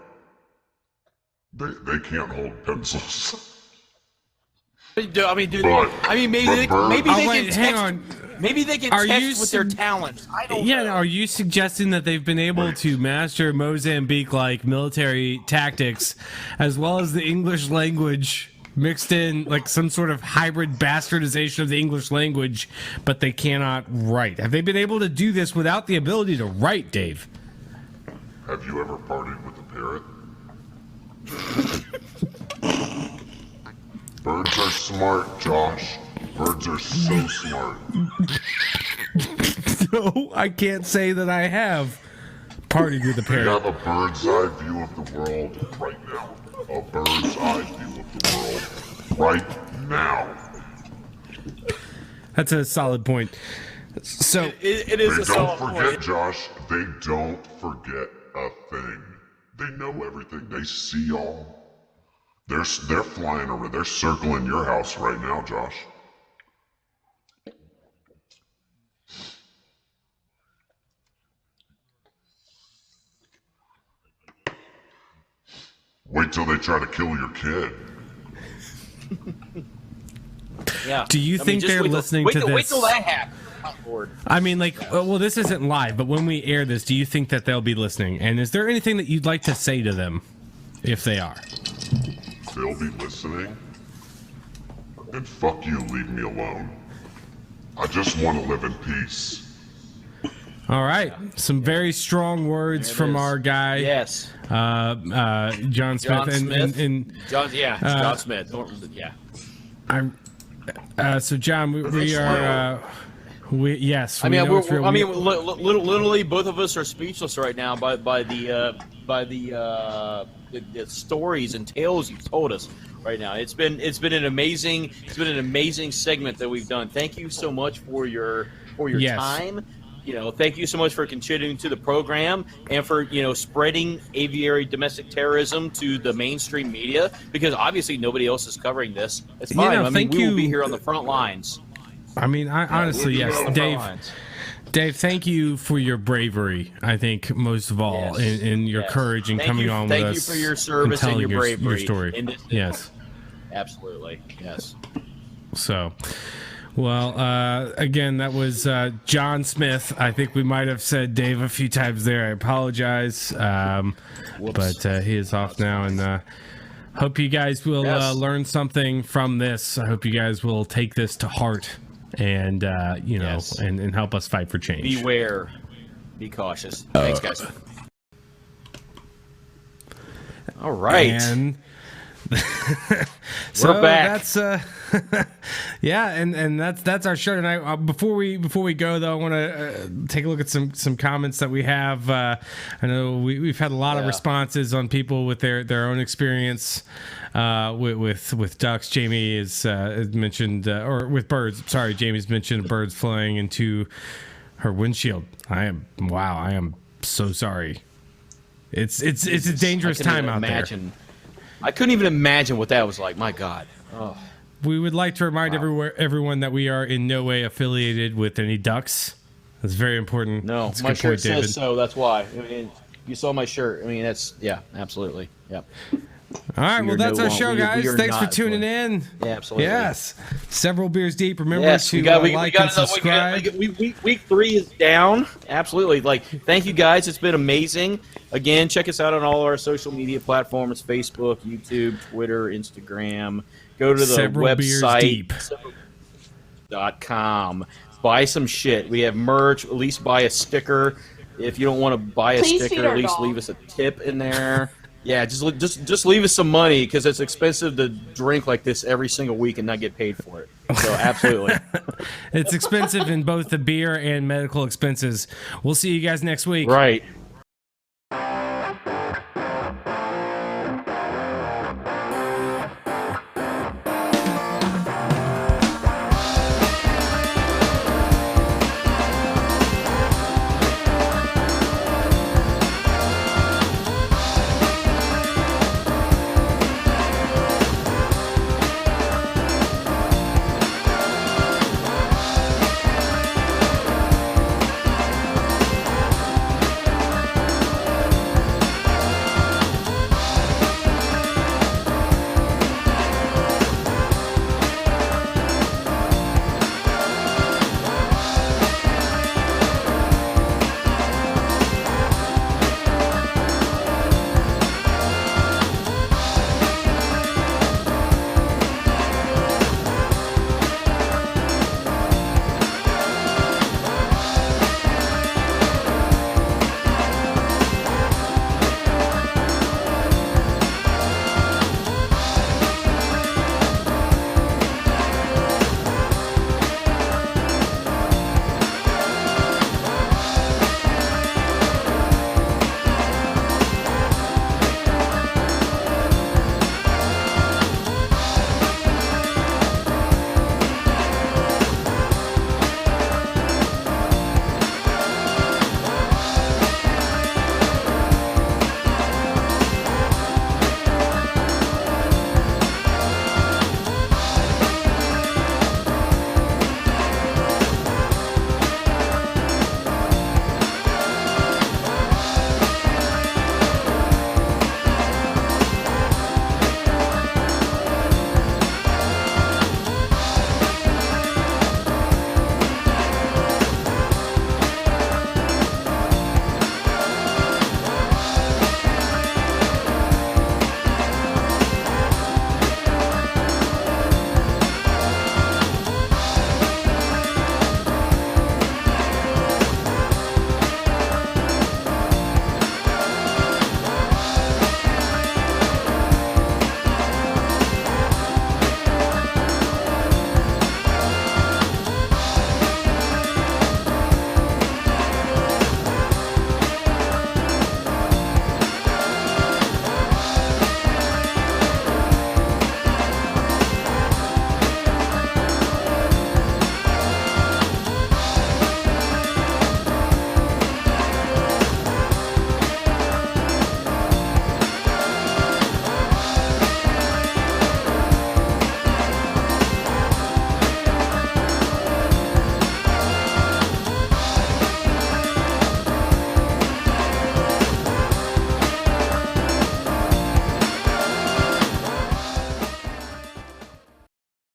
G: They can't hold pencils.
C: I mean, dude.
G: But-
C: maybe
G: but
C: they
G: Bird-
C: maybe
E: Oh,
C: they
E: wait,
C: can
E: hang
C: text.
E: on.
C: Maybe they can
E: Are
C: text
E: you
C: with their
E: sug-
C: talents. I don't
E: Yeah,
C: know.
E: are you suggesting that they've been able to master Mozambique-like military tactics, as well as the English language mixed in, like some sort of hybrid bastardization of the English language, but they cannot write? Have they been able to do this without the ability to write, Dave?
G: Have you ever partied with a parrot? Birds are smart, Josh. Birds are so smart.
E: No, I can't say that I have partied with a
G: We
E: parrot.
G: have a bird's eye view of the world right now. A bird's eye view of the world right now.
E: That's a solid point. So,
C: It is
G: They
C: a
G: don't
C: solid
G: forget,
C: point.
G: Josh. They don't forget a thing. They know everything. They see all. They're flying over. They're circling your house right now, Josh. Wait till they try to kill your kid.
C: Yeah.
E: Do you think
C: just
E: they're
C: wait till-
E: listening
C: wait
E: to
C: till- Wait
E: this?
C: till that happens. Oh, Lord.
E: I mean, like, well, this isn't live, but when we air this, do you think that they'll be listening? And is there anything that you'd like to say to them, if they are?
G: They'll be listening. And fuck you, leave me alone. I just want to live in peace.
E: All right, some very strong words
C: There it
E: from
C: is.
E: our guy,
C: Yes.
E: John Smith,
C: John Smith.
E: and
C: John. Yeah. John Smith. Yeah.
E: so John, we are, yes,
C: I mean,
E: know it's real.
C: literally, both of us are speechless right now by the the stories and tales you've told us right now. It's been an amazing segment that we've done. Thank you so much for your
E: Yes.
C: time. Thank you so much for contributing to the program and for spreading aviary domestic terrorism to the mainstream media, because obviously nobody else is covering this. It's fine. I mean,
E: thank
C: we
E: you.
C: will be here on the front lines.
E: I mean, honestly,
C: We'll be
E: yes,
C: here on the
E: Dave.
C: front lines.
E: Dave, thank you for your bravery. I think most of all,
C: Yes.
E: in your
C: Yes.
E: courage and
C: Thank
E: coming
C: you-
E: on
C: thank
E: with
C: you
E: us.
C: for your service and
E: telling
C: your bravery
E: Your story.
C: in this-
E: Yes.
C: Absolutely. Yes.
E: So, well, again, that was John Smith. I think we might have said Dave a few times there. I apologize. But he is off now, and hope you guys will
C: Yes.
E: learn something from this. I hope you guys will take this to heart and,
C: Yes.
E: and help us fight for change.
C: Beware. Be cautious. Thanks, guys. All right.
E: And so
C: We're back.
E: that's yeah, and that's our show tonight. Before we go though, I want to take a look at some comments that we have. I know we've had a lot of responses on people with their own experience with ducks. Jamie has mentioned or with birds. Sorry, Jamie's mentioned birds flying into her windshield. I am so sorry. It's a dangerous time out there.
C: I couldn't even imagine what that was like. My God. Oh.
E: We would like to remind everyone that we are in no way affiliated with any ducks. That's very important.
C: No,
E: that's a
C: my
E: good
C: shirt
E: point, David.
C: says so. That's why. I mean, you saw my shirt. I mean, absolutely. Yeah.
E: All right, well, that's our show, guys.
C: we are
E: Thanks for
C: not
E: tuning in.
C: Yeah, absolutely.
E: Yes, several beers deep. Remember
C: Yes,
E: to like and subscribe.
C: Week 3 is down. Absolutely. Thank you guys. It's been amazing. Again, check us out on all our social media platforms: Facebook, YouTube, Twitter, Instagram. Go to the
E: Several beers deep.
C: website.com. Buy some shit. We have merch. At least buy a sticker. If you don't want to buy a
D: Please feed
C: sticker,
D: our
C: at least
D: dog.
C: leave us a tip in there. Yeah, just leave us some money, because it's expensive to drink like this every single week and not get paid for it. So absolutely.
E: It's expensive in both the beer and medical expenses. We'll see you guys next week.
C: Right.